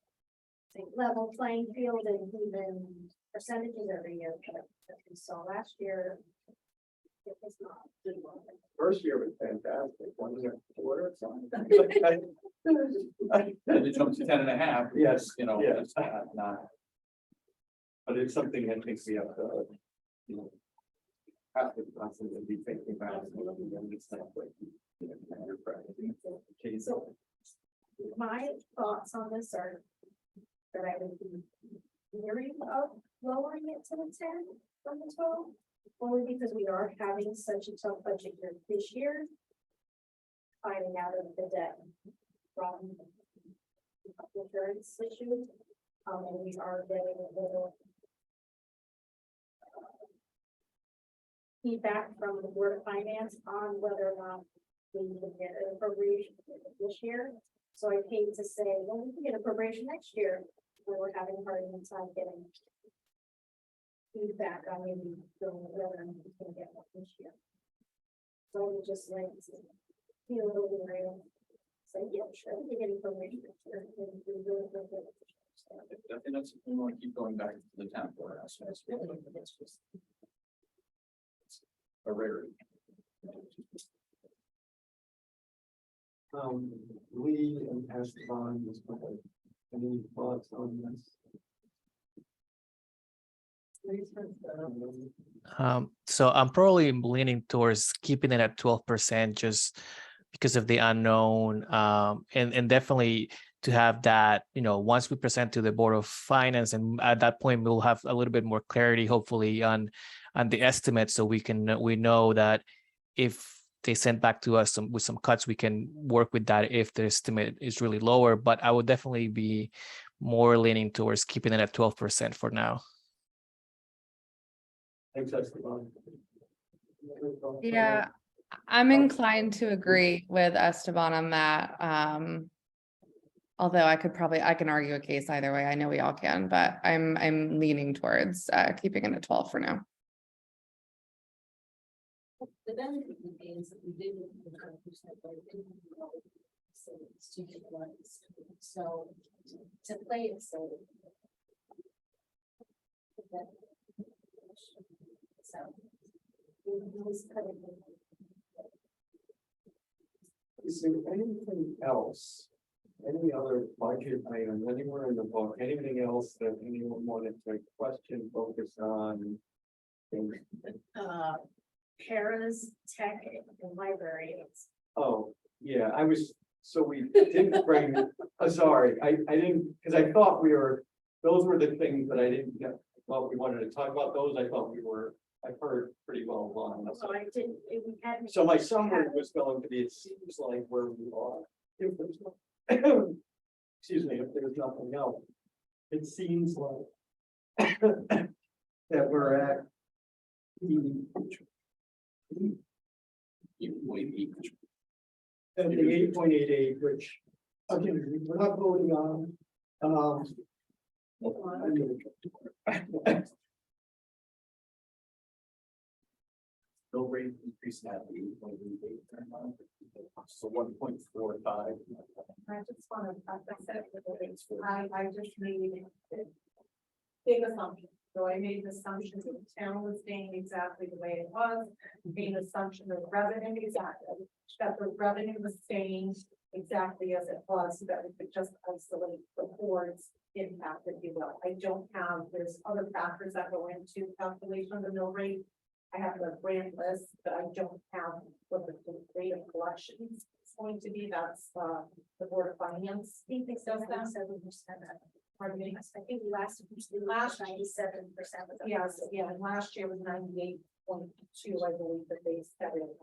say, level playing field and even percentages every year. But as we saw last year, it was not. First year was fantastic, 1 year quarter. And it jumped to 10.5. Yes, You know, yes. it's not. But it's something I think we have to, you know, have to constantly be thinking about. Okay, So my thoughts on this are that I would be leery of lowering it to the 10 from the 12. Only because we are having such a tough budget year this year. Finding out of the debt from the insurance issue. And we are getting a little feedback from the Board of Finance on whether or not we can get an appropriation this year. So I hate to say, well, we can get appropriation next year, when we're having a hard time getting feedback on maybe doing whether we can get one this year. So I would just like to feel a little bit real. Say, yeah, sure, we can get information. next year, and we really don't get it. I think that's, we want to keep going back to the town board aspect. It's just a rarity. Lee and Esteban, any thoughts on this? So I'm probably leaning towards keeping it at 12% just because of the unknown. And definitely to have that, you know, once we present to the Board of Finance, and at that point we'll have a little bit more clarity, hopefully, on the estimate, so we know that if they send back to us with some cuts, we can work with that if the estimate is really lower. But I would definitely be more leaning towards keeping it at 12% for now. Thanks, Esteban. Yeah, I'm inclined to agree with Esteban on that. Although I can argue a case either way. I know we all can, but I'm leaning towards keeping it at 12 for now. The benefit would be is that we did it with the 100%, but it didn't go. So it's 2 big ones. So to play it safe. So. Is there anything else? Any other budget items, anywhere in the book, anything else that anyone wanted to question, focus on? Things? Paras, tech, and library. Oh, yeah, so we didn't bring, sorry, I didn't, because I thought those were the things that I didn't get. Well, we wanted to talk about those, I've heard pretty well along. So I didn't, we hadn't. So my summary was going to be, it seems like where we are. If there's no, excuse me, if there's nothing else, it seems like that we're at the 8.88, which again, we're not voting on. Bill rate increase at 8.88. So 1.45. I just want to, I just made big assumption. So I made the assumption that the town was staying exactly the way it was, made an assumption that revenue exactly, that the revenue was staying exactly as it was, so that we could just isolate the board's impact, if you will. I don't have, there's other factors that go into calculation of the mill rate. I have the grant list, but I don't have what the rate of collections is going to be. That's the Board of Finance. I think they said Does that? 7%. Pardon me? I think last 97%. Yes, yeah, and last year was 98.2, I believe that they set it at.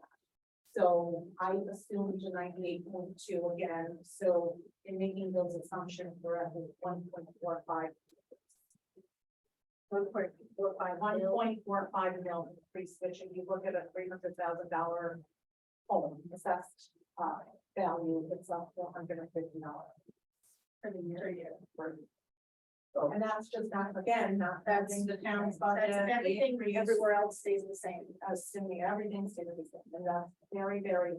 So I assumed the 98.2 again, so in making those assumptions, we're at 1.45. 1.45 million increase, which if you look at a $300,000 home assessed value, it's up to $150 for the year. And that's just not, again, not having the town's budget. That's everything, increase, everywhere else stays the same. assuming everything stays the same, and that's very, very,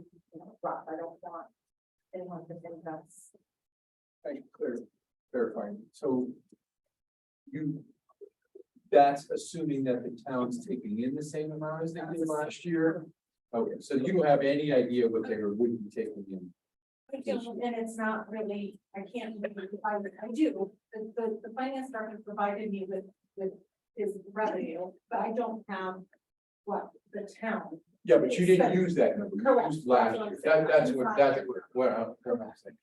rough. I don't want anyone to think that's. Thank you, clarifying, so. That's assuming that the town's taking in the same amount as they did last year? Okay, so you don't have any idea what they would be taking in? I do, and it's not really, I can't, I do, the finance department provided me with his revenue, but I don't have what the town. Yeah, but you didn't use that number, you Correct. used last year, that's what I'm saying.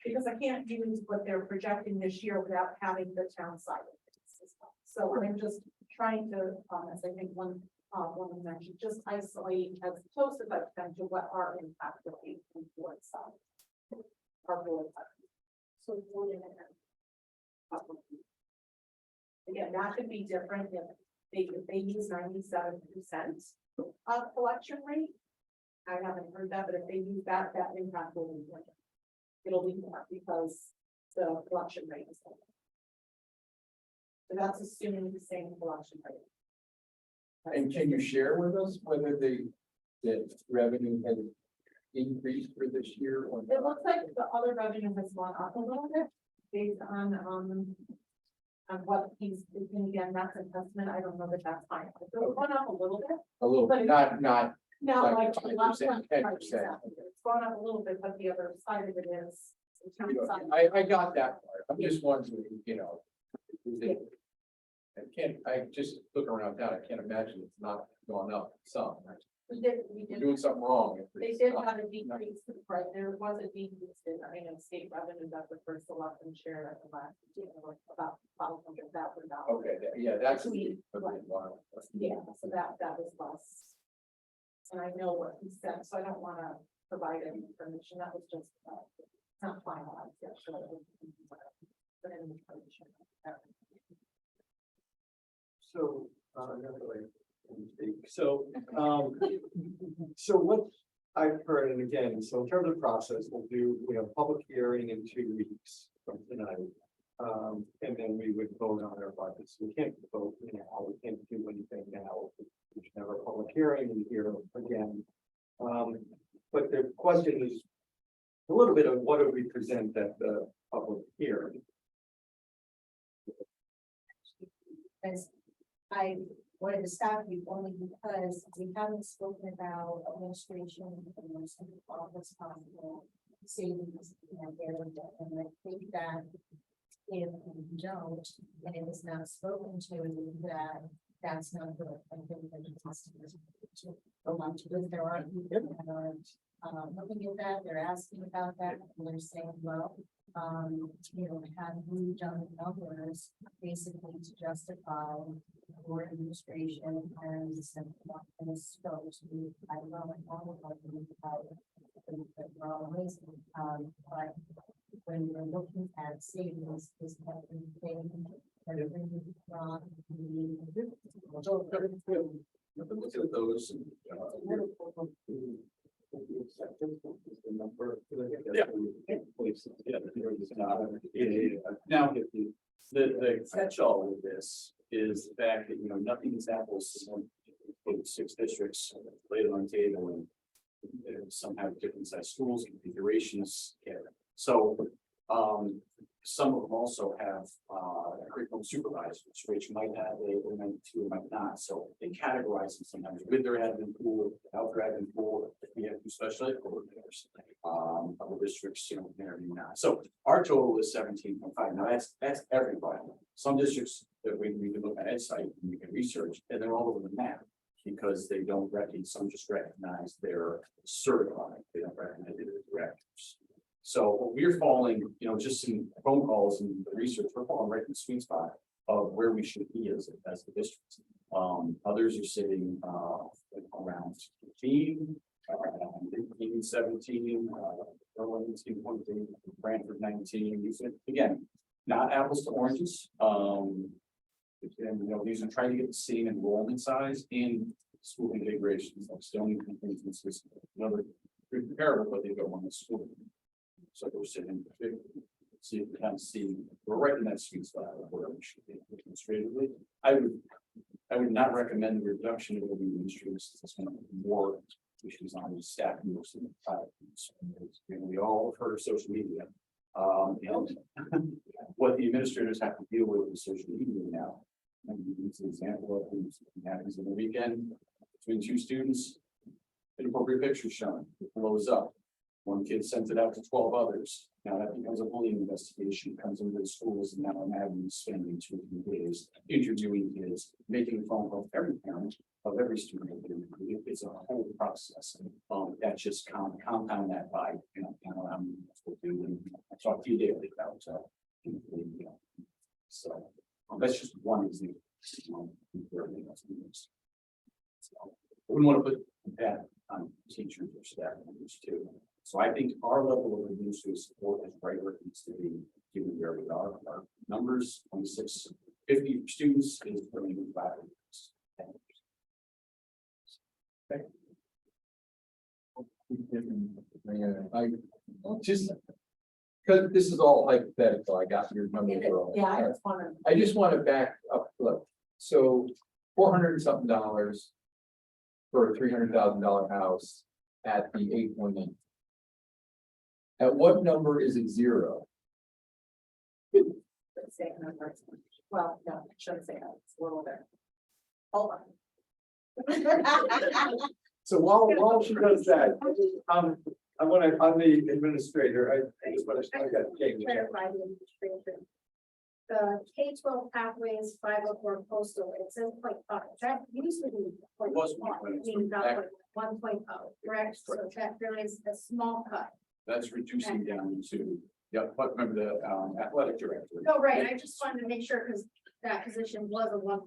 Because I can't use what they're projecting this year without having the town side of it. So I'm just trying to, as I think one woman mentioned, just isolate as close as I can to what our impact will be from what side. Our board. So one and a half. Again, that could be different if they use 97% collection rate. I haven't heard that, but if they use that impact will be different. It'll be more because the collection rate is different. So that's assuming the same collection rate. And can you share with us whether the revenue has increased for this year or It not? looks like the other revenue has gone up a little bit based on what he's, and again, that's an estimate. I don't know that that's fine. So it's gone up a little bit. A little, But- not, No, Like like 5%, 10%. It's gone up a little bit, but the other side of it is. the town side. I got that part, I'm just wondering, I just look around town, I can't imagine it's not gone up some. We You're did, doing something wrong. if they it's did not. have a decrease, right, there was a decrease in, state revenue that the first election share at the last, about $500,000. Okay, yeah, that's. We- Wow. Yeah, so that was less. And I know what he said, so I don't wanna provide any information, that was just, it's not finalized yet, so. But any information. So, so what I've heard, and again, so in terms of process, we'll do, public hearing in 2 weeks from tonight. And then we would vote on our budgets. We can't vote now, we can't do anything now. We should have a public hearing and hear again. But the question is a little bit of what do we present at the public hearing? Because I wanted to stop you only because we haven't spoken about administration and all this possible savings, there, and I think that if we don't, and it is not spoken to, that's not good. I think that it has to go on to this. There are people that are looking at that, they're asking about that, and they're saying, well, have we done the numbers basically to justify board administration and the scope to be, I don't know, all of but when you're looking at savings, is that anything that are really from Look at those. Now, the catch-all with this is the fact that, nothing is apples to some 6 districts laid on the table and some have different size schools, configurations. So, some of them also have, curriculum supervisors, which might have a element to, might not. So they categorize them sometimes with their admin pool, without their admin pool. If we have 2 special ed coordinators, other districts, maybe not. So our total is 17.5. Now that's everybody. Some districts that we can look at site and we can research, and they're all over the map because they don't recognize, some just recognize they're certified. They don't recognize they're directors. So we're falling, just in phone calls and research, we're falling right in the sweet spot of where we should be as the district. Others are sitting around 15, 15, 17, Berlin 18.8, Brantford 19. Again, not apples to oranges. And, you know, these are trying to get the same enrollment size in school configurations, like Stony, for instance, another pretty comparable, but they go on the school. So we're sitting, see, if we kind of see, we're right in that sweet spot of where we should be administratively. I would not recommend the reduction of the administrators, it's going to be more issues on the staff. Most of the time. And we all have heard of social media. And what the administrators have to deal with social media now. And it's an example of things that happens in the weekend between two students. Inappropriate pictures shown, it blows up. One kid sends it out to 12 others. Now that becomes a bullying investigation, comes into the schools, and now I'm having spending 2 days interviewing kids, making a phone call to every parent of every student. It's a whole process. That just compound that by, you know, and I talk to you daily about, so that's just one example. So, I wouldn't want to put that on teachers or staff members too. So I think our level of administrative support is right where it needs to be, given where we are. Our numbers, 2650 students is really bad. I just, because this is all hypothetical, I got your numbers wrong. Yeah, I just wanna. I just want to back up, look, so $400 and something for a $300,000 house at the 8.8. At what number is it zero? Let's say a number. Well, no, I shouldn't say that, it's a little bit. Hold on. So while she does that, I want to, on the administrator, I just want to, I got Jamie. Clarify the administration. The K-12 pathways 504 coastal, it says 0.5, that used to be. It was 1.0, correct, so that there is a small cut. That's reducing down to, yeah, but remember the athletic director. No, right, I just wanted to make sure, because that position was a 1.0.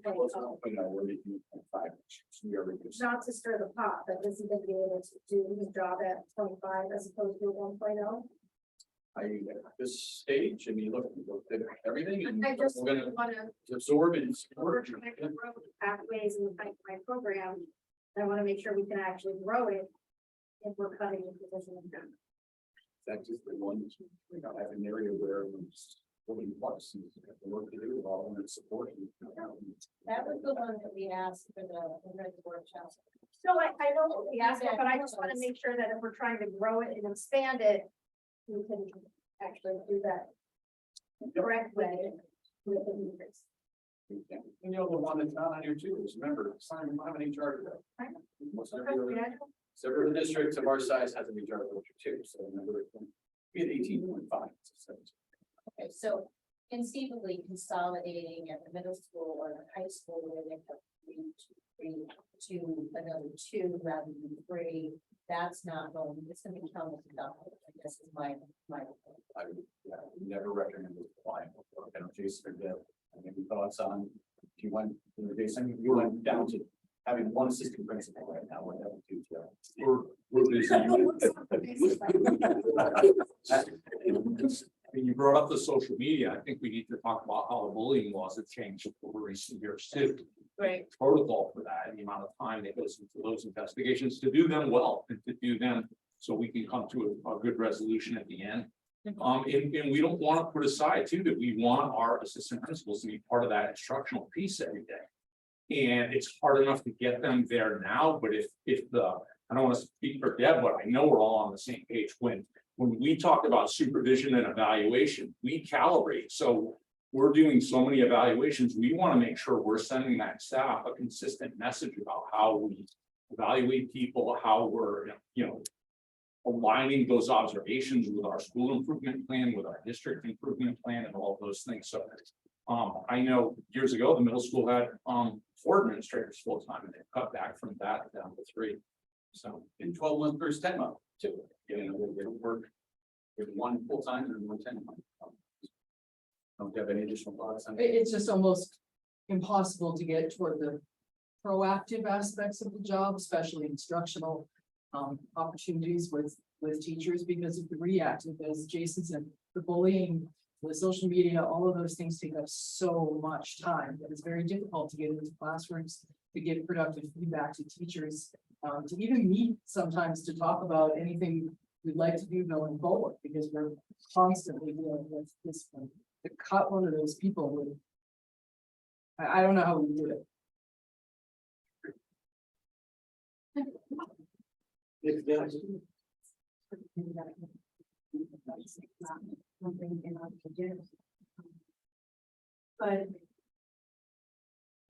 But no, we're making 0.5. We are reducing. Not to stir the pot, but is he gonna be able to do his job at 0.5 as opposed to 1.0? At this stage, I mean, look at everything and I just we're gonna wanna, absorb it. we're trying to grow the pathways in the pipeline program. I wanna make sure we can actually grow it if we're cutting the position. That's just the one, you know, have an area where it's really plus and the work to do, all and support. That was the one that we asked for the workshop. So I know what we asked for, but I just wanna make sure that if we're trying to grow it and expand it, we can actually do that the correct way with the increase. You know, the one that's not on here too is, remember, Simon, I'm an HR director. Right. Most Okay, every yeah. several districts of our size has an HR director too, so remember, we had 18.5. Okay, so conceivably consolidating at the middle school or the high school where they have three to another 2 rather than 3, that's not going, it's gonna become a double, I guess is my. I would never recommend it applying. I don't Jason or Deb. Any thoughts on if you went, Jason, you went down to having one assistant principal right now, what that would do to You brought up the social media. I think we need to talk about how the bullying laws have changed over recent years too. Right. Protocol for that, and the amount of time that goes into those investigations to do them well and to do them so we can come to a good resolution at the end. And we don't want to put aside too, that we want our assistant principals to be part of that instructional piece every day. And it's hard enough to get them there now, but if I don't want to speak for Deb, but I know we're all on the same page when we talk about supervision and evaluation, we calibrate. So we're doing so many evaluations, we want to make sure we're sending that staff a consistent message about how we evaluate people, how we're, you know, aligning those observations with our school improvement plan, with our district improvement plan, and all of those things. So I know years ago, the middle school had 4 administrators full time, and they cut back from that down to 3. So in 12 month versus 10 month too. You know, they don't work with 1 full time and 1 10 month. Don't you have any additional thoughts on it? It's just almost impossible to get toward the proactive aspects of the job, especially instructional opportunities with teachers, because of the reactive, as Jason said, the bullying The social media, all of those things take up so much time that it's very difficult to get into classrooms, to give productive feedback to teachers, to even meet sometimes to talk about anything we'd like to do going forward, because we're constantly dealing with this. To cut one of those people would. I don't know how we do it. Something in order to do. But.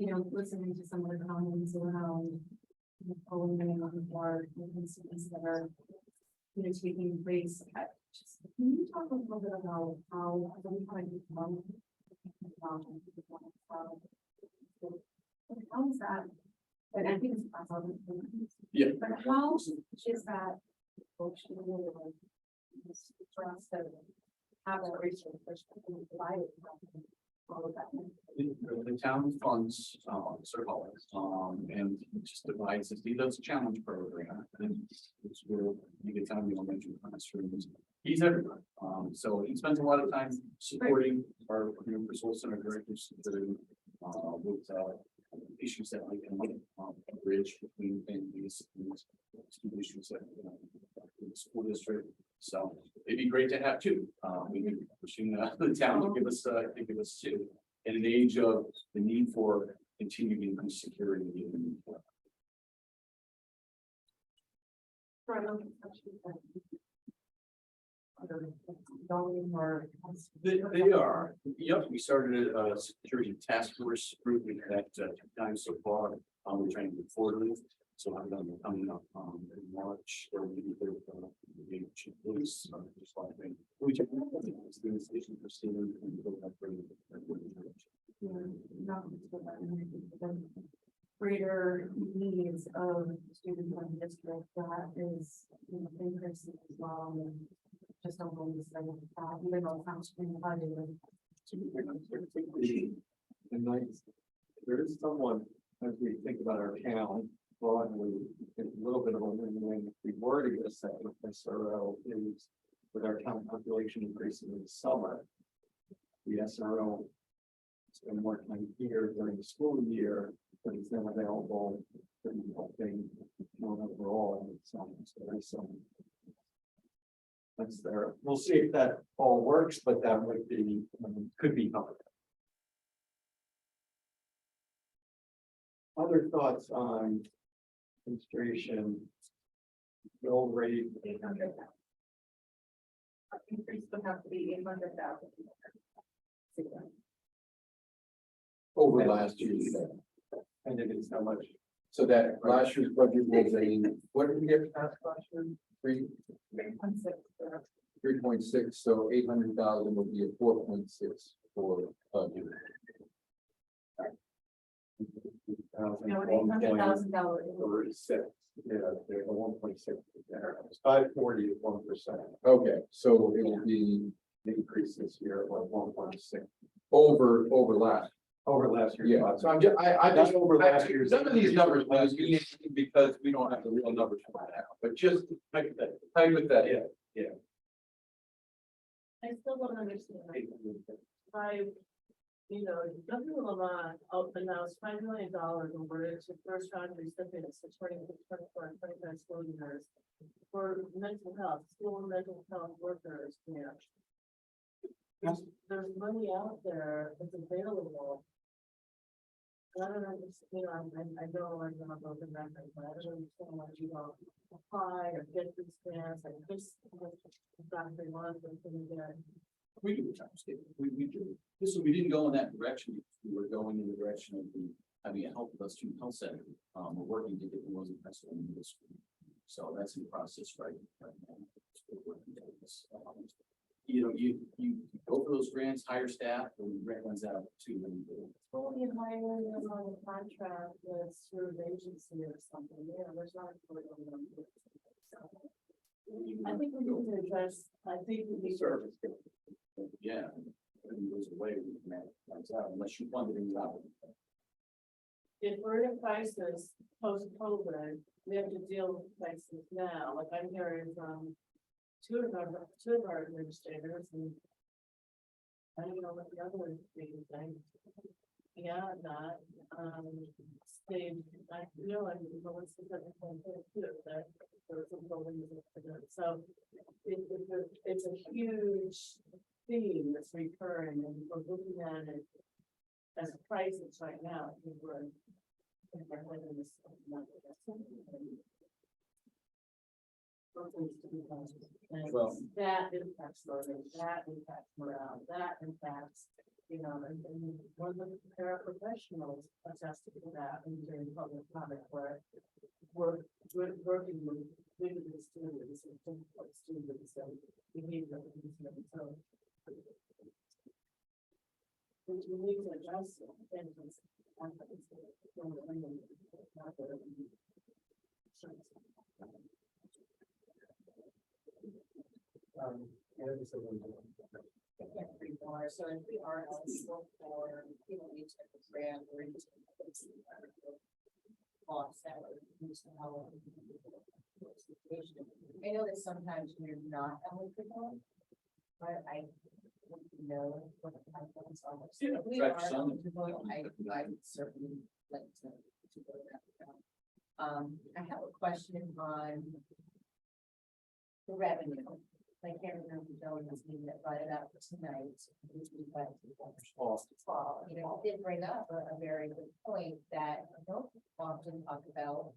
Listening to some of the comments around. Pulling in on board incidents that are. Taking place. Can you talk a little bit about how some kind of. How is that? And I think it's. Yeah. But how is that? Trust that have a research provided. All of that. The town funds, sort of, and just divides it, he does a challenge program, and it's where you get time, you elementary classrooms. He's everywhere, so he spends a lot of time supporting our, resource center directors with, issues that like, a bridge between families, and student issues that, in the school district. So it'd be great to have two. We've been pushing the town to give us two. In an age of the need for continued increased security. They are. Yep, we started a security task force group. We've had 2 times so far. We're trying to move forward. So I'm going to be coming up in March or maybe the chief police. Just like we took the station for students and go back for greater needs of students in the district that is, increasing as well. And just don't believe even though it sounds pretty funny. And there is someone, as we think about our town, broadly, a little bit of a win-win. If we were to get a second SRO is with our town population increasing in the summer. The SRO spend more time here during the school year, but it's then available for the whole thing overall. And it's so there's some. That's there. We'll see if that all works, but that would be could be helpful. Other thoughts on administration, bill rate? 800,000. Increase would have to be 800,000. Over last year. And it is how much? So that last year's budget was what did we get passed last year? 3.6, so 800,000 would be a 4.6 for budget. $800,000. Yeah, there's a 1.6 there. It's 540 is 1%. Okay, so it will be Increase this year of 1.6 over last. over last year. Yeah, so I'm just, I just Over last year's. Some of these numbers, mean anything because we don't have the real numbers for that, but just hypothetical. I still don't understand. By, Governor Lamont announced $5 million awarded to first round recipients for 2024 and 25 school years for mental health, school and mental health workers. There's money out there that's available. I don't understand, I know I'm not broken record, but I don't understand why you don't apply or get these grants, like this. Exactly one of them can get. We do, we do. We didn't go in that direction. We were going in the direction of having a health student health center. We're working to get the ones in Pennsylvania Middle School. So that's in process right now. You go for those grants, hire staff, and the grant runs out too. Only hiring them on a contract with through an agency or something, there's not. I think we need to address, Service. Yeah. There's a way we can manage that out unless you fund it in the operating. if we're in a crisis post-COVID, we have to deal with crisis now, like I'm hearing from two of our administrators and I don't know what the other big thing. Yeah, that, they, I feel like it's the other thing too, that there's a building. So it's a huge theme that's recurring and we're looking at it as prices right now. I think we're living this. And Well- that impacts learning, that impacts morale, that impacts, you know, and one of the paraprofessionals attested to that in during public comment where we're working with the students and difficult students and behavior. So we need to adjust it. And it's- More, so if we are eligible for, you know, each type of grant or each loss that would use the help. I know that sometimes we're not eligible, but I don't know what the timelines are. So if we Try are for some. eligible, I would certainly like to go that route. I have a question on the revenue. I can't remember the gentleman's name that brought it up tonight. Fall, you know, he did bring up a very good point that I don't often talk about.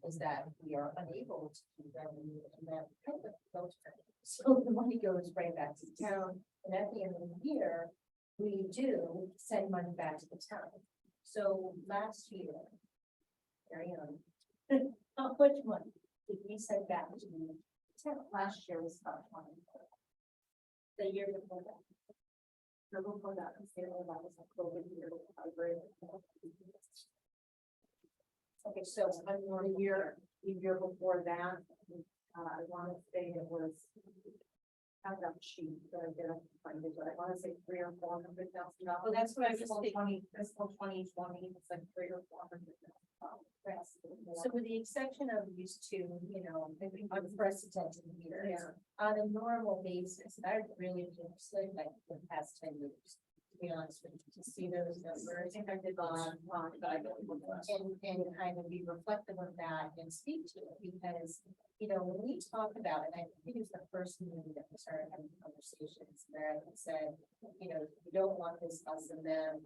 Is that we are unable to do revenue and that kind of filter. So the money goes right back to the town, and at the end of the year, we do send money back to the town. So last year, very young, how much money did we send back to the town? Last year was about 20. The year before that. The year before that, that was a COVID year. Okay, so the year before that, I want to say it was. I have that sheet, but I didn't find it, but I want to say $300,000 or $400,000. Well, that's what I just think. Fiscal 2020, it's like $300,000 or $400,000. So with the exception of these two, you know, unprecedented years, on a normal basis, I really interested like the past 10 years. To be honest with you, to see those numbers, and kind of be reflective of that and speak to it, because, you know, when we talk about it, I think it was the first meeting that we started having conversations there, and said, you know, you don't want this, us and them,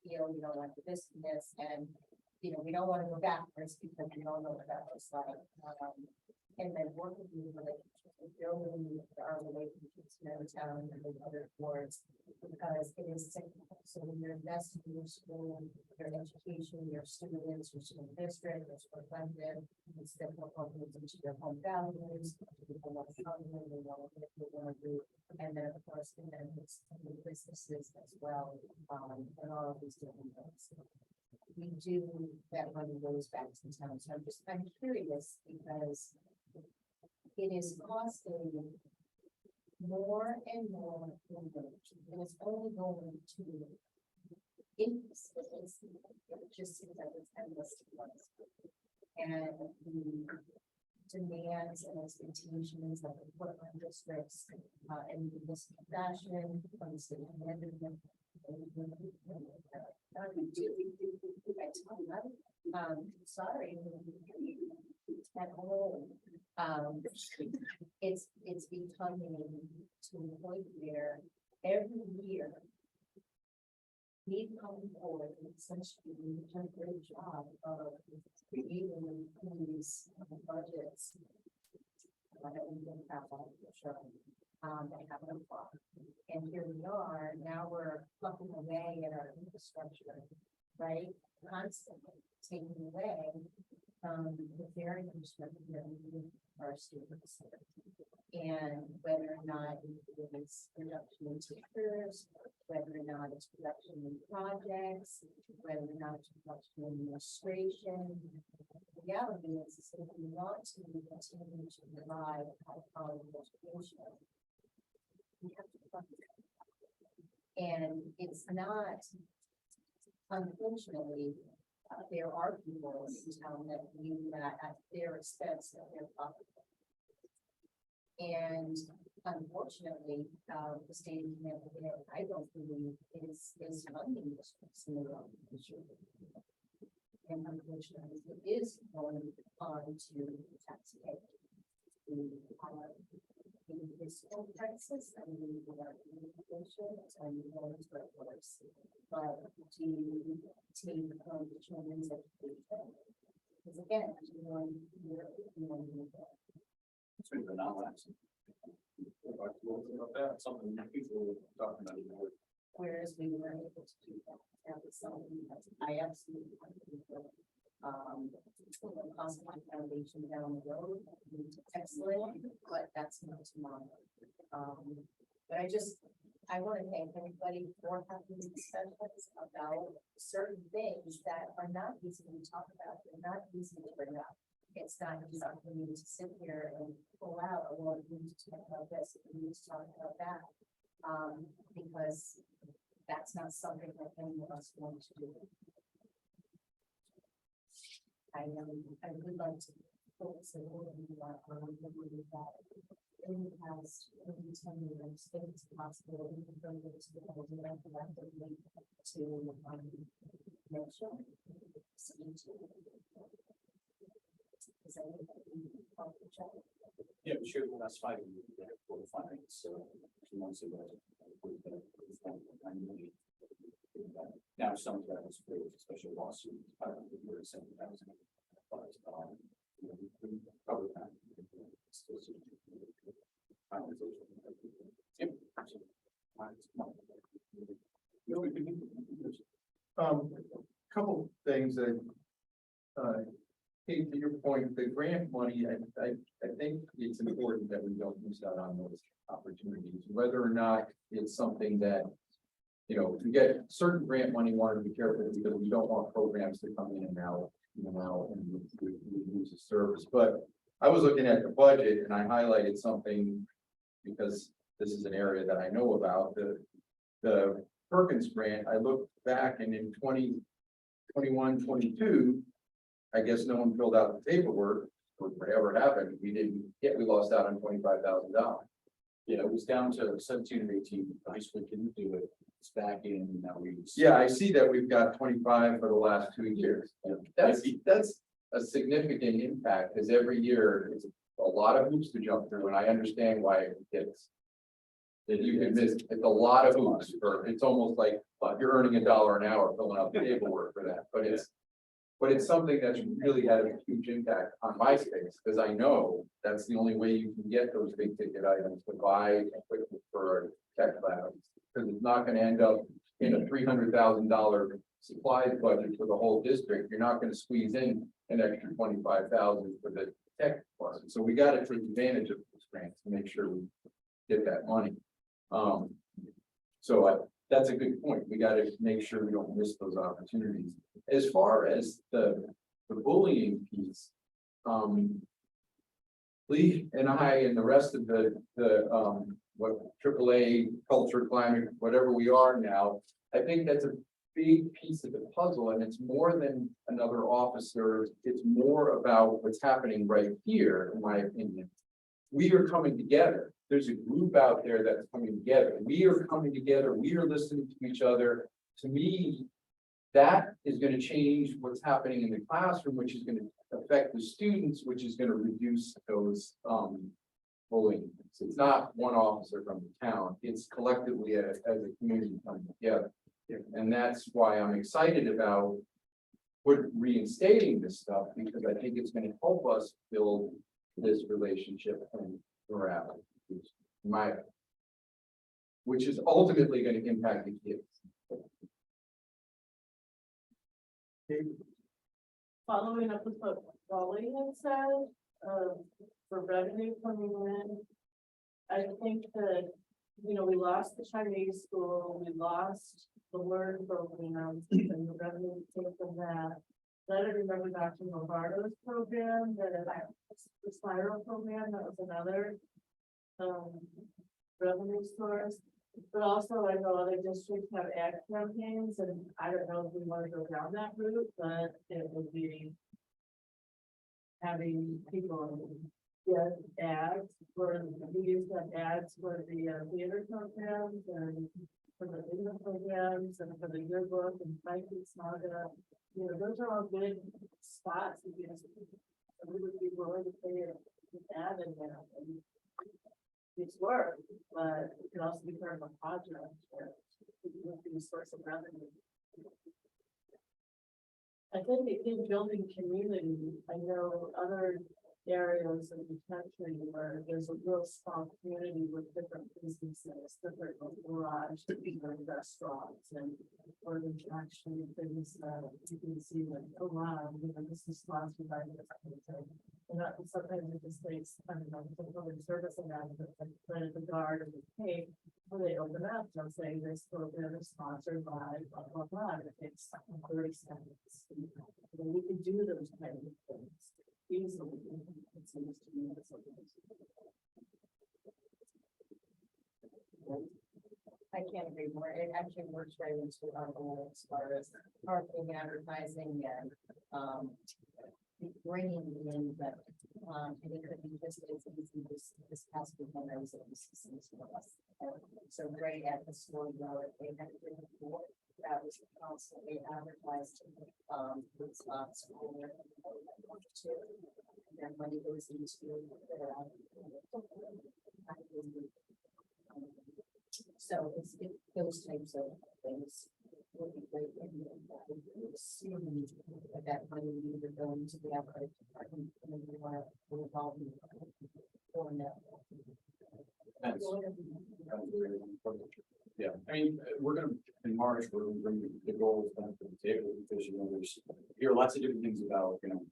you know, you don't want this and this, and, you know, we don't want to go backwards because we don't know what that looks like. And then working with relationships, building our relationships in our town and with other boards, because it is cyclical. So when you're investing in your school, your education, your students, your school district, your school funded, it's difficult into your home values, people want to come in, they want to do, and then of course, and then it's the businesses as well, and all of these different things. We do, that money goes back to the town. So I'm curious because it is costing more and more, and it's only going to increase. It just seems like it's endless. And the demands and expectations of the Portland districts, and this fashion, from the state management. Sorry. At home, it's becoming to the point where every year we come forward and essentially we do a great job of creating these budgets. That we don't have on the show. They have no fun. And here we are, now we're plucking away at our infrastructure, right? Constantly taking away the very perspective that we give our students. And whether or not it's reduction in teachers, whether or not it's reduction in projects, whether or not it's reduction in administration. The reality is that if we want to continue to provide high quality education, we have to fund it. And it's not, unfortunately, there are people in town that view that at their expense, that they're profitable. And unfortunately, the state of Connecticut, I don't believe is funding districts in the wrong issue. And unfortunately, it is going on to taxpayers. The school taxes, I mean, we are in inflation, and we want to worse. But do you take the children's education? Because again, It's been anomalous. About that, something that people were talking about. whereas we were able to do that. That was something that I absolutely. Cost my foundation down the road, excellent, but that's not tomorrow. But I want to thank everybody for having these discussions about certain things that are not easy to talk about, they're not easy to bring up. It's not easy for me to sit here and pull out, well, we need to talk about this, we need to talk about that. Because that's not something that any of us want to do. I would like to focus a little bit on that. In the past, maybe 10 years, if it's possible, we can bring it to the idea collectively to make sure. Yeah, we should, that's fighting for the funding, so 2 months ago. Now some of that was for a special lawsuit, 537,000. But, you know, we cover that. Yep. Couple things that, Kate, to your point, the grant money, I think it's important that we don't miss out on those opportunities, whether or not it's something that, you know, if you get certain grant money, want to be careful because we don't want programs to come in and out, and we lose the service. But I was looking at the budget and I highlighted something because this is an area that I know about, the Perkins grant. I looked back and in 2021, 22, I guess no one filled out the paperwork or whatever happened. We lost out on $25,000. Yeah, it was down to 17 or 18. High school didn't do it. It's back in now. Yeah, I see that we've got 25 for the last 2 years. That's a significant impact because every year it's a lot of hoops to jump through, and I understand why it's. That you can miss, it's a lot of hoops, or it's almost like you're earning $1 an hour filling out the paperwork for that, but it's something that's really had a huge impact on my space, because I know that's the only way you can get those big ticket items to buy equipment for a tech lab. Because it's not gonna end up in a $300,000 supplies budget for the whole district. You're not gonna squeeze in an extra 25,000 for the tech department. So we gotta take advantage of those grants to make sure we get that money. That's a good point. We gotta make sure we don't miss those opportunities. As far as the bullying piece, Lee and I and the rest of what AAA culture climate, whatever we are now, I think that's a big piece of the puzzle, and it's more than another officer. It's more about what's happening right here, in my opinion. We are coming together. There's a group out there that's coming together. We are coming together. We are listening to each other. To me, that is going to change what's happening in the classroom, which is going to affect the students, which is going to reduce those bullying. So it's not one officer from the town. It's collectively as a community coming together. And that's why I'm excited about reinstating this stuff, because I think it's going to help us build this relationship and morale, which is ultimately going to impact the kids. Following up with what Wally had said, for revenue coming in, I think that, you know, we lost the Chinese school, we lost the Learn program, and the revenue came from that. Then I remember Dr. Lombardo's program, the Spiral program, that was another revenue source. But also I know other districts have ad campaigns, and I don't know if we want to go down that route, but it would be having people get ads for, we used to have ads for the theater programs and for the video programs and for the yearbook and Mikey Saga. You know, those are all good spots to get. We would be willing to pay an ad in there. And it's work, but it can also be part of a project where it would be a source of revenue. I think in building community, I know other areas in the country where there's a real strong community with different businesses, different garage, different restaurants, and or interaction things that you can see like, oh wow, you know, this is sponsored by this. And that sometimes it just takes, I don't know, some public service announcement, like planted the garden, hey, when they open up, they'll say this program is sponsored by blah, blah, blah, and it takes 30 seconds. And we can do those kind of things easily. It seems to me that's something. I can't agree more. It actually works right into our goal as far as marketing, advertising, and bringing in the. And it could be just as easy this past weekend. I was at the CC's for us. So great at the store road. They had it before. That was constantly advertised. With spots for too. And then when it goes into so it's those types of things would be great. And assuming that money we were going to the athletic department and then we want to involve in doing that. Yeah, I mean, we're gonna, in March, we're gonna bring the goals back to the table, because, you know, there's, you hear lots of different things about, you know,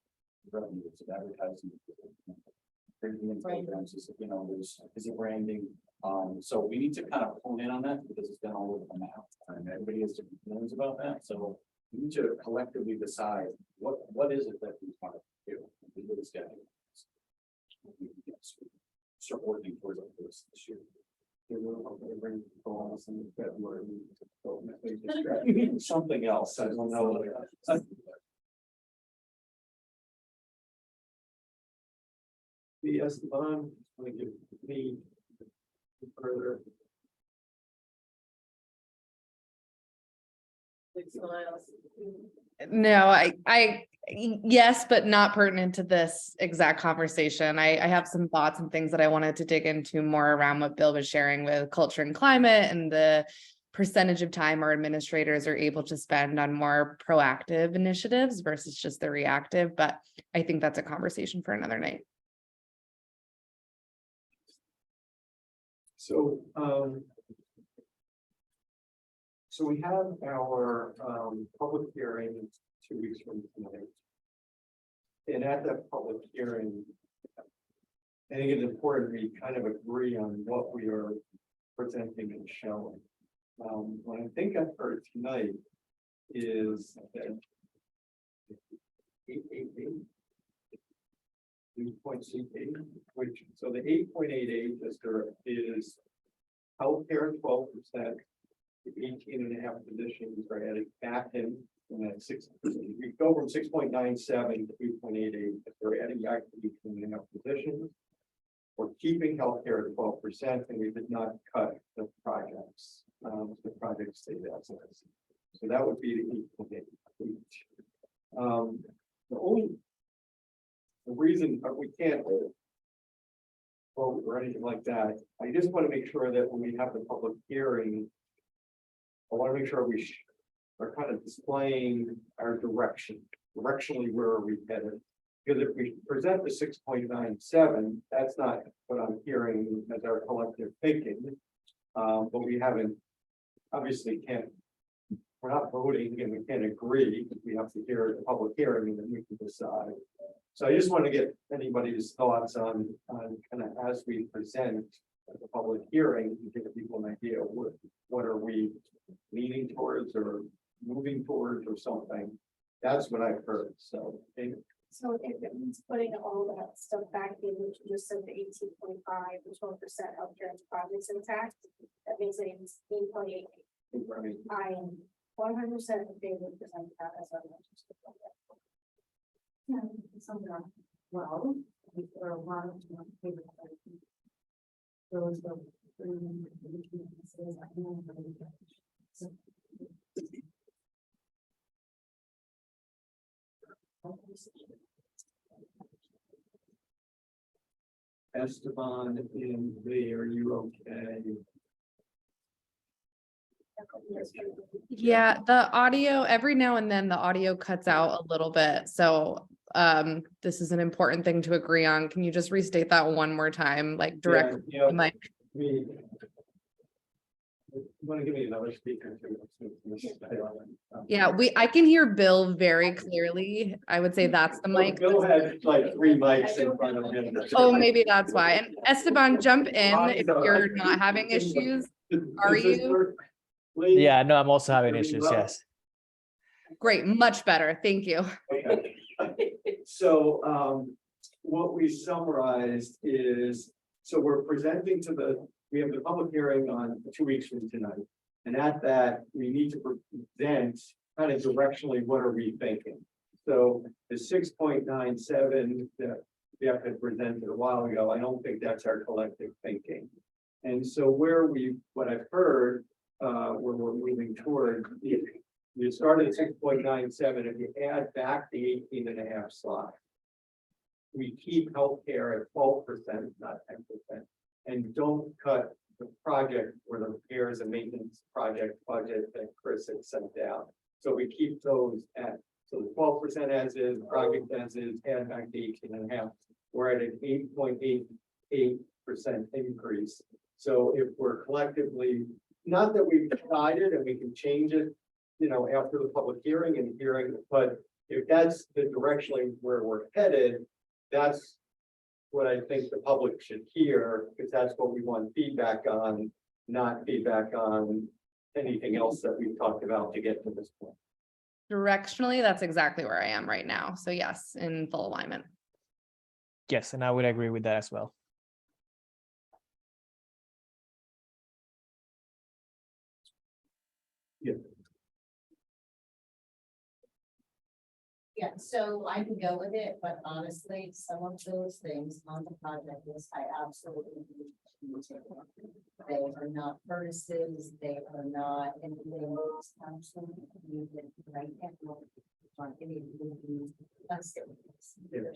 revenues of advertising. Bringing in programs, you know, there's busy branding, so we need to kind of hone in on that, because it's been all over the map, and everybody has different feelings about that, so we need to collectively decide what is it that we want to do. We really start working towards this year. Something else, I don't know. The Esteban, want to give me further. Big smiles. No, yes, but not pertinent to this exact conversation. I have some thoughts and things that I wanted to dig into more around what Bill was sharing with culture and climate and the percentage of time our administrators are able to spend on more proactive initiatives versus just the reactive. But I think that's a conversation for another night. So, so we have our public hearing 2 weeks from tonight. And at that public hearing, I think it's important we kind of agree on what we are presenting and showing. What I think I've heard tonight is that 8.88, which, so the 8.88 is healthcare 12%, the 18.5 positions are added back in that 6. We go from 6.97 to 8.88, if we're adding back to 18.5 positions. We're keeping healthcare at 12%, and we did not cut the projects. The projects stayed as is. So that would be the 8.8. The reason we can't vote or anything like that, I just want to make sure that when we have the public hearing, I want to make sure we are kind of displaying our directionally where are we headed. Because if we present the 6.97, that's not what I'm hearing as our collective thinking. But we haven't, obviously we're not voting and we can't agree. We have to hear the public hearing and then we can decide. So I just want to get anybody's thoughts on kind of as we present at the public hearing, to give people an idea of what are we leaning towards or moving towards or something. That's what I've heard. So So if it means putting all that stuff back in, which you just said the 18.5, the 12% healthcare projects intact, that means it's 8.8. I am 100% in favor of presenting that as our. Well, Or a lot of. Those the. Esteban and Lee, are you okay? Yeah, the audio, every now and then the audio cuts out a little bit. So this is an important thing to agree on. Can you just restate that one more time, like directly Yeah, to the mic? Me. Want to give me another speaker too? Yeah, I can hear Bill very clearly. I would say that's the mic. Bill had like 3 mics in front of him. Oh, maybe that's why. And Esteban, jump in if you're not having issues. Are Does this you? work? Lee? Yeah, no, I'm also having issues, yes. Great, much better. Thank you. Okay. So, what we summarized is, so we're presenting we have the public hearing on 2 weeks from tonight. And at that, we need to present kind of directionally, what are we thinking? So the 6.97 that Jeff had presented a while ago, I don't think that's our collective thinking. And so what I've heard, where we're moving toward, you started at 6.97, if you add back the 18.5 slot, we keep healthcare at 12%, not 10%, and don't cut the project or the repairs and maintenance project budget that Chris had sent out. So we keep those at, so the 12% as is, project as is, add back the 18.5, we're at an 8.88% increase. So if we're collectively, not that we've decided and we can change it, after the public hearing, but if that's the directionally where we're headed, that's what I think the public should hear, because that's what we want feedback on, not feedback on anything else that we've talked about to get to this point. Directionally, that's exactly where I am right now. So yes, in full alignment. Yes, and I would agree with that as well. Yeah, so I can go with it, but honestly, some of those things on the project list, I absolutely need to take. They are not furnaces, they are not anything that's absolutely needed right now. On any of the facilities. And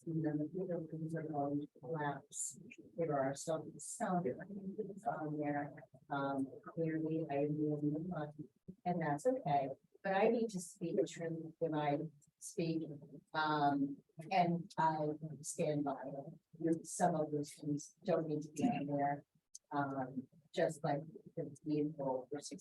then the other things are going to collapse. There are some things on there. Clearly, I am moving the money, and that's okay. But I need to speak the truth when I speak, and I stand by it. Some of those things don't need to be in there. Just like the vehicle for $65,000.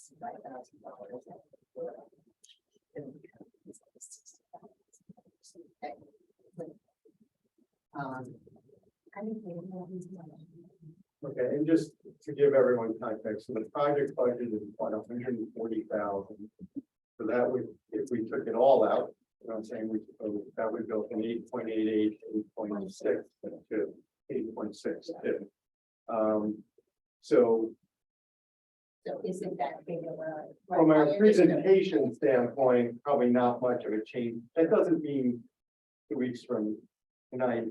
Okay, and just to give everyone context, so the project budget is about 140,000. So that would, if we took it all out, I'm saying that would go from 8.88 to 8.6 to 8.62. So isn't that big of a? from our presentation standpoint, probably not much of a change. That doesn't mean 2 weeks from tonight,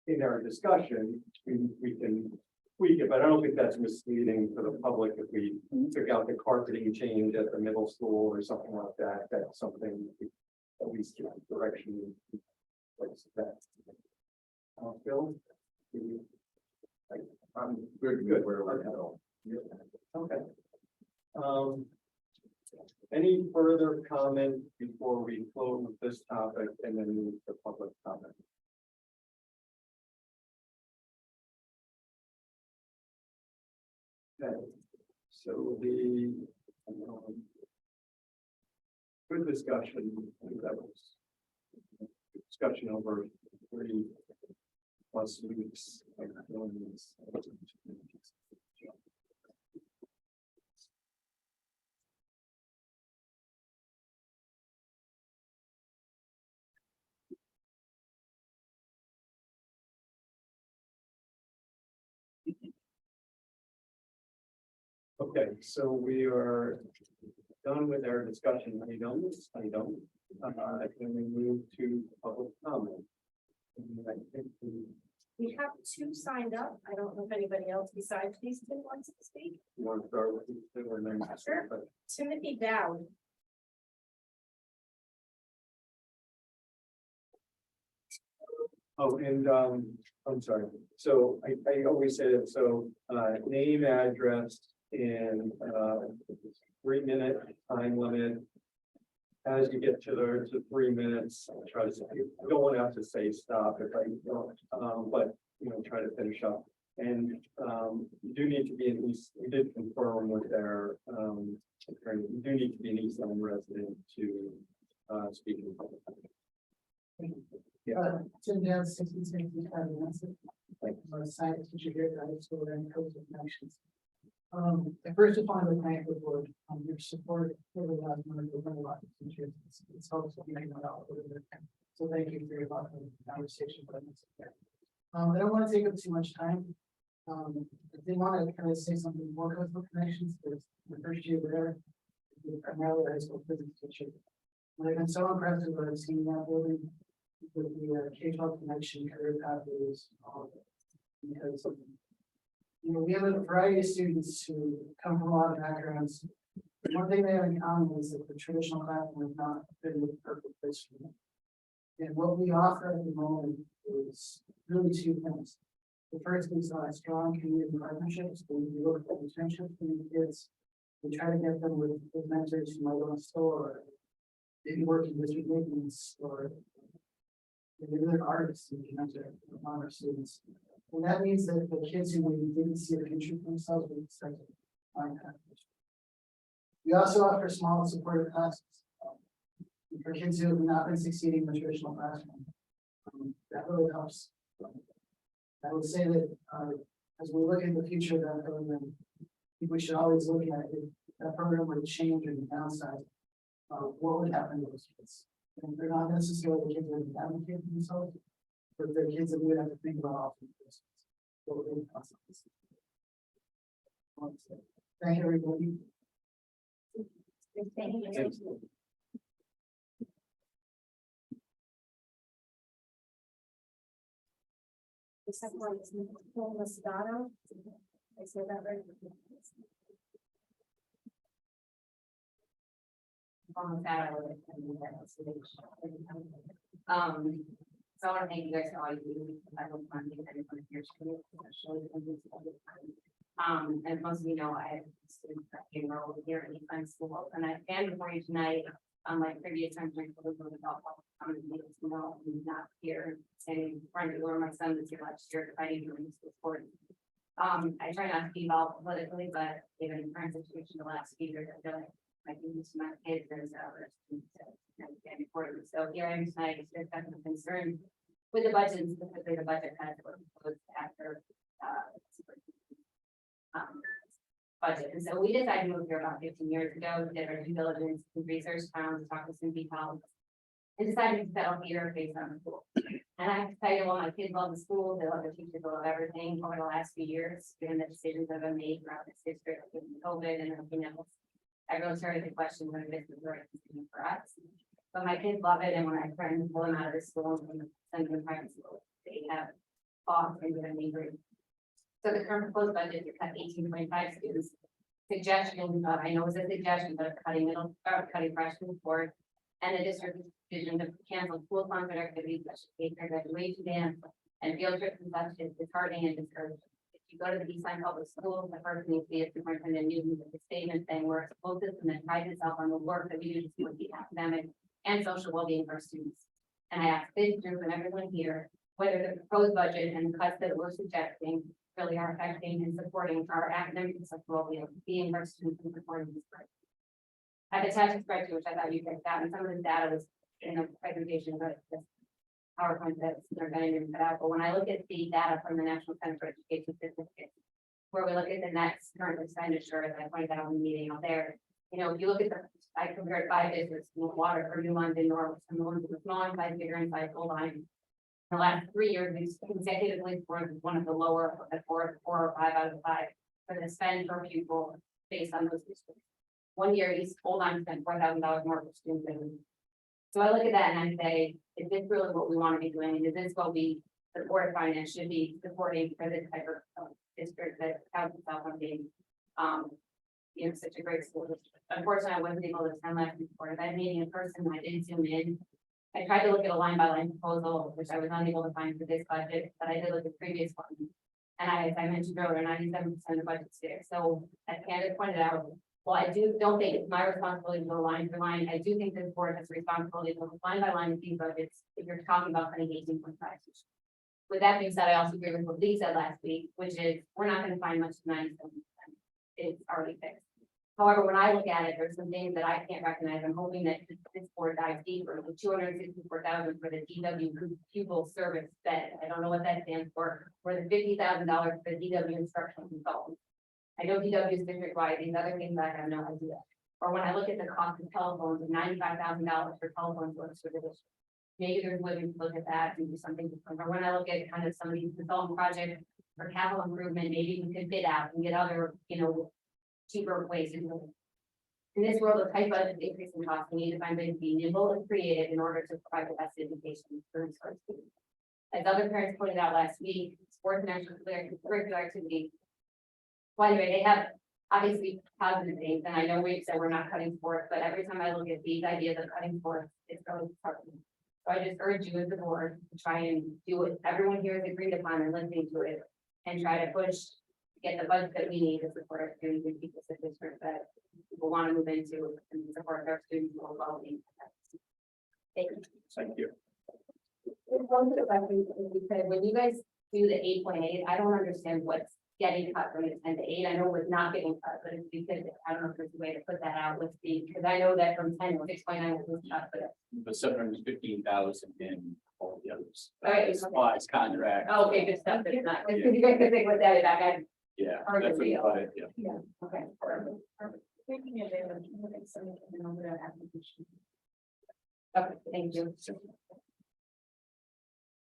in our discussion, we can tweak it, but I don't think that's misleading for the public if we took out the carpeting change at the middle school or something like that. That's something at least direction. Place that. Bill? I'm good where we're at. Okay. Any further comment before we close this topic and then move to public comment? Okay, so the good discussion, I think that was discussion over 3+ weeks. Okay, so we are done with our discussion items. Can we move to public comment? I think We have two signed up. I don't know if anybody else besides these two wants to speak. you want to start with these two and then. Sure. Timothy Dowd. Oh, and, I'm sorry, so I always say that, so, name, address, and, 3-minute time limit. As you get to the 3 minutes, try to say, I don't want to have to say stop if I don't, but, try to finish up. And, you do need to be in East, we did confirm with their, attorney, you do need to be an East Lyme resident to, speak in public. Yeah. Tim Downs, 66, I'm a science teacher here at the high school and coach of connections. And first of all, I would thank the board, your support over the last month, we've done a lot of teachers, it's helped to make that out. So thank you for your thoughtful conversation. I don't want to take up too much time. I did want to kind of say something more about the connections, because the first year there, primarily high school physics teacher. And I've been so impressed with what I've seen in that building with the K-12 connection, career pathways, all of it. Because, we have a variety of students who come from a lot of backgrounds. One thing they have in common is that the traditional classroom has not been the perfect place for them. And what we offer at the moment is really two things. The first is strong community partnerships. When we look at internships for the kids, we try to get them with mentors who might own a store, or maybe work in district maintenance, or maybe they're artists and can mentor our students. And that means that the kids who maybe didn't see a future for themselves will start to find that. We also offer small supportive classes for kids who have not been succeeding in the traditional classroom. That really helps. I would say that as we look at the future of that program, I think we should always look at if that program would change or downsize. What would happen to those kids? And they're not necessarily the kids that would advocate for themselves, but they're kids that we would have to think about often. Thank everybody. Thank you. The second one is Nicole Moscato. I said that right. On that, I would attend that solution. So I want to thank you guys for all you do. I hope I'm making everyone here. And most of you know, I have students that enrolled here in Eastland School, and I stand before you tonight. Like previous times, I told them about how many people know I'm not here, saying friend or my son was here last year, fighting for his support. I try not to be involved politically, but given the current situation the last few years, I feel like I can use my kids as important. So here I am tonight, there's definitely concern with the budget, specifically the budget has after budget. And so we decided to move here about 15 years ago, did our due diligence and research, talked to some people, and decided to settle here based on the school. And I have to tell you, while my kids love the school, they love the teachers, they love everything over the last few years, given the decisions that have been made throughout this district with COVID and everything else. I really started to question whether this was the right decision for us. But my kids love it, and when I try and pull them out of the school and send them to private school, they have fought and been angry. So the current proposed budget is cut 18.5 students. Suggestion, I know it's a suggestion, but cutting freshman support and the district decision to cancel school sponsored activities such as their graduation dance and field trips and such is disheartening and discouraging. You go to the Eastline Public Schools, the first thing you see is Superintendent Newton with a statement saying we're a school system that prides itself on the work that we do to support the academic and social well-being of our students. And I ask this group and everyone here, whether the proposed budget and the cuts that we're suggesting really are affecting and supporting our academic and social well-being of our students and supporting this group. I've attached a spreadsheet, which I thought you guys got, and some of the data was in a presentation, but this PowerPoint that they're going to put out. But when I look at the data from the National Center for Education Statistics, where we look at the next current expenditure, as I pointed out on the meeting out there, if you look at I compared 5 districts, Water, or New London, Norwich, and the ones with small and size, bigger inside, full line. The last 3 years, we've consecutively scored one of the lower, at 4 or 5 out of 5 for the spend per pupil based on those districts. 1 year, East Old Line spent $4,000 more for students than So I look at that and I say, is this really what we want to be doing? Is this what we, the Board of Finance should be supporting for this type of district that counts itself on being, you know, such a great school district. Unfortunately, I wasn't able to attend last week's Board of Ed meeting in person. I did Zoom in. I tried to look at a line by line proposal, which I was unable to find for this budget, but I did look at previous one. And as I mentioned earlier, 97% of the budget's there. So as Candace pointed out, well, I don't think it's my responsibility to go line for line. I do think this board has a responsibility to go line by line with these budgets if you're talking about cutting 18.5. With that being said, I also agree with what Lee said last week, which is we're not going to find much tonight. It's already fixed. However, when I look at it, there's some things that I can't recognize. I'm hoping that this board dives deeper. The 264,000 for the DW pupil service bed. I don't know what that stands for. Or the $50,000 for the DW instructional consultant. I know DW is district wide. These other things I have no idea. Or when I look at the cost of telephones of $95,000 for telephone service for the district. Maybe there's ways to look at that and do something different. Or when I look at kind of some of these development projects for capital improvement, maybe we could bid out and get other, you know, cheaper ways to do it. In this world of tight budget increasing costs, we need to find ways to be nimble and creative in order to provide the best education for our students. As other parents pointed out last week, sports and extracurricular activity. Well, anyway, they have obviously positive things, and I know we said we're not cutting sports, but every time I look at these ideas of cutting sports, it's going to hurt me. So I just urge you as the board to try and do what everyone here has agreed upon and listening to it, and try to push get the budget that we need to support our students and keep us a district that people want to move into and support our students more well-being. Thank you. Thank you. One quick question, because when you guys do the 8.8, I don't understand what's getting cut from the 10 to 8. I know it's not getting cut, but it's because I don't know if there's a way to put that out with the, because I know that from 10 to 6.9 was cut, but 715,000 in all the others. All right. Supplies, contract. oh, okay, good stuff. It's not, because you guys could think with that back. Yeah. Hard to that's what read. you got it, yeah. Yeah, okay. Thinking of it, I'm gonna send it to them, that application. Okay, thank you.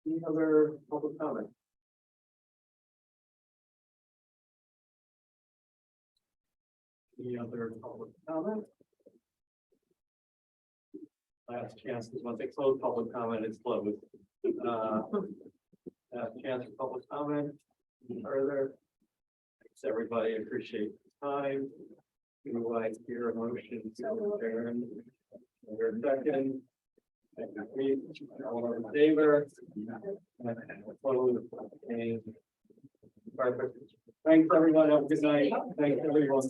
Any other public comment? Any other public comment? Last chance, because once they close public comment, it's closed. Last chance for public comment. Any further? Thanks, everybody. Appreciate the time. Do I hear a motion to adjourn? Your second. All in favor? Opposed? And perfect. Thanks, everyone. Have a good night. Thanks, everyone.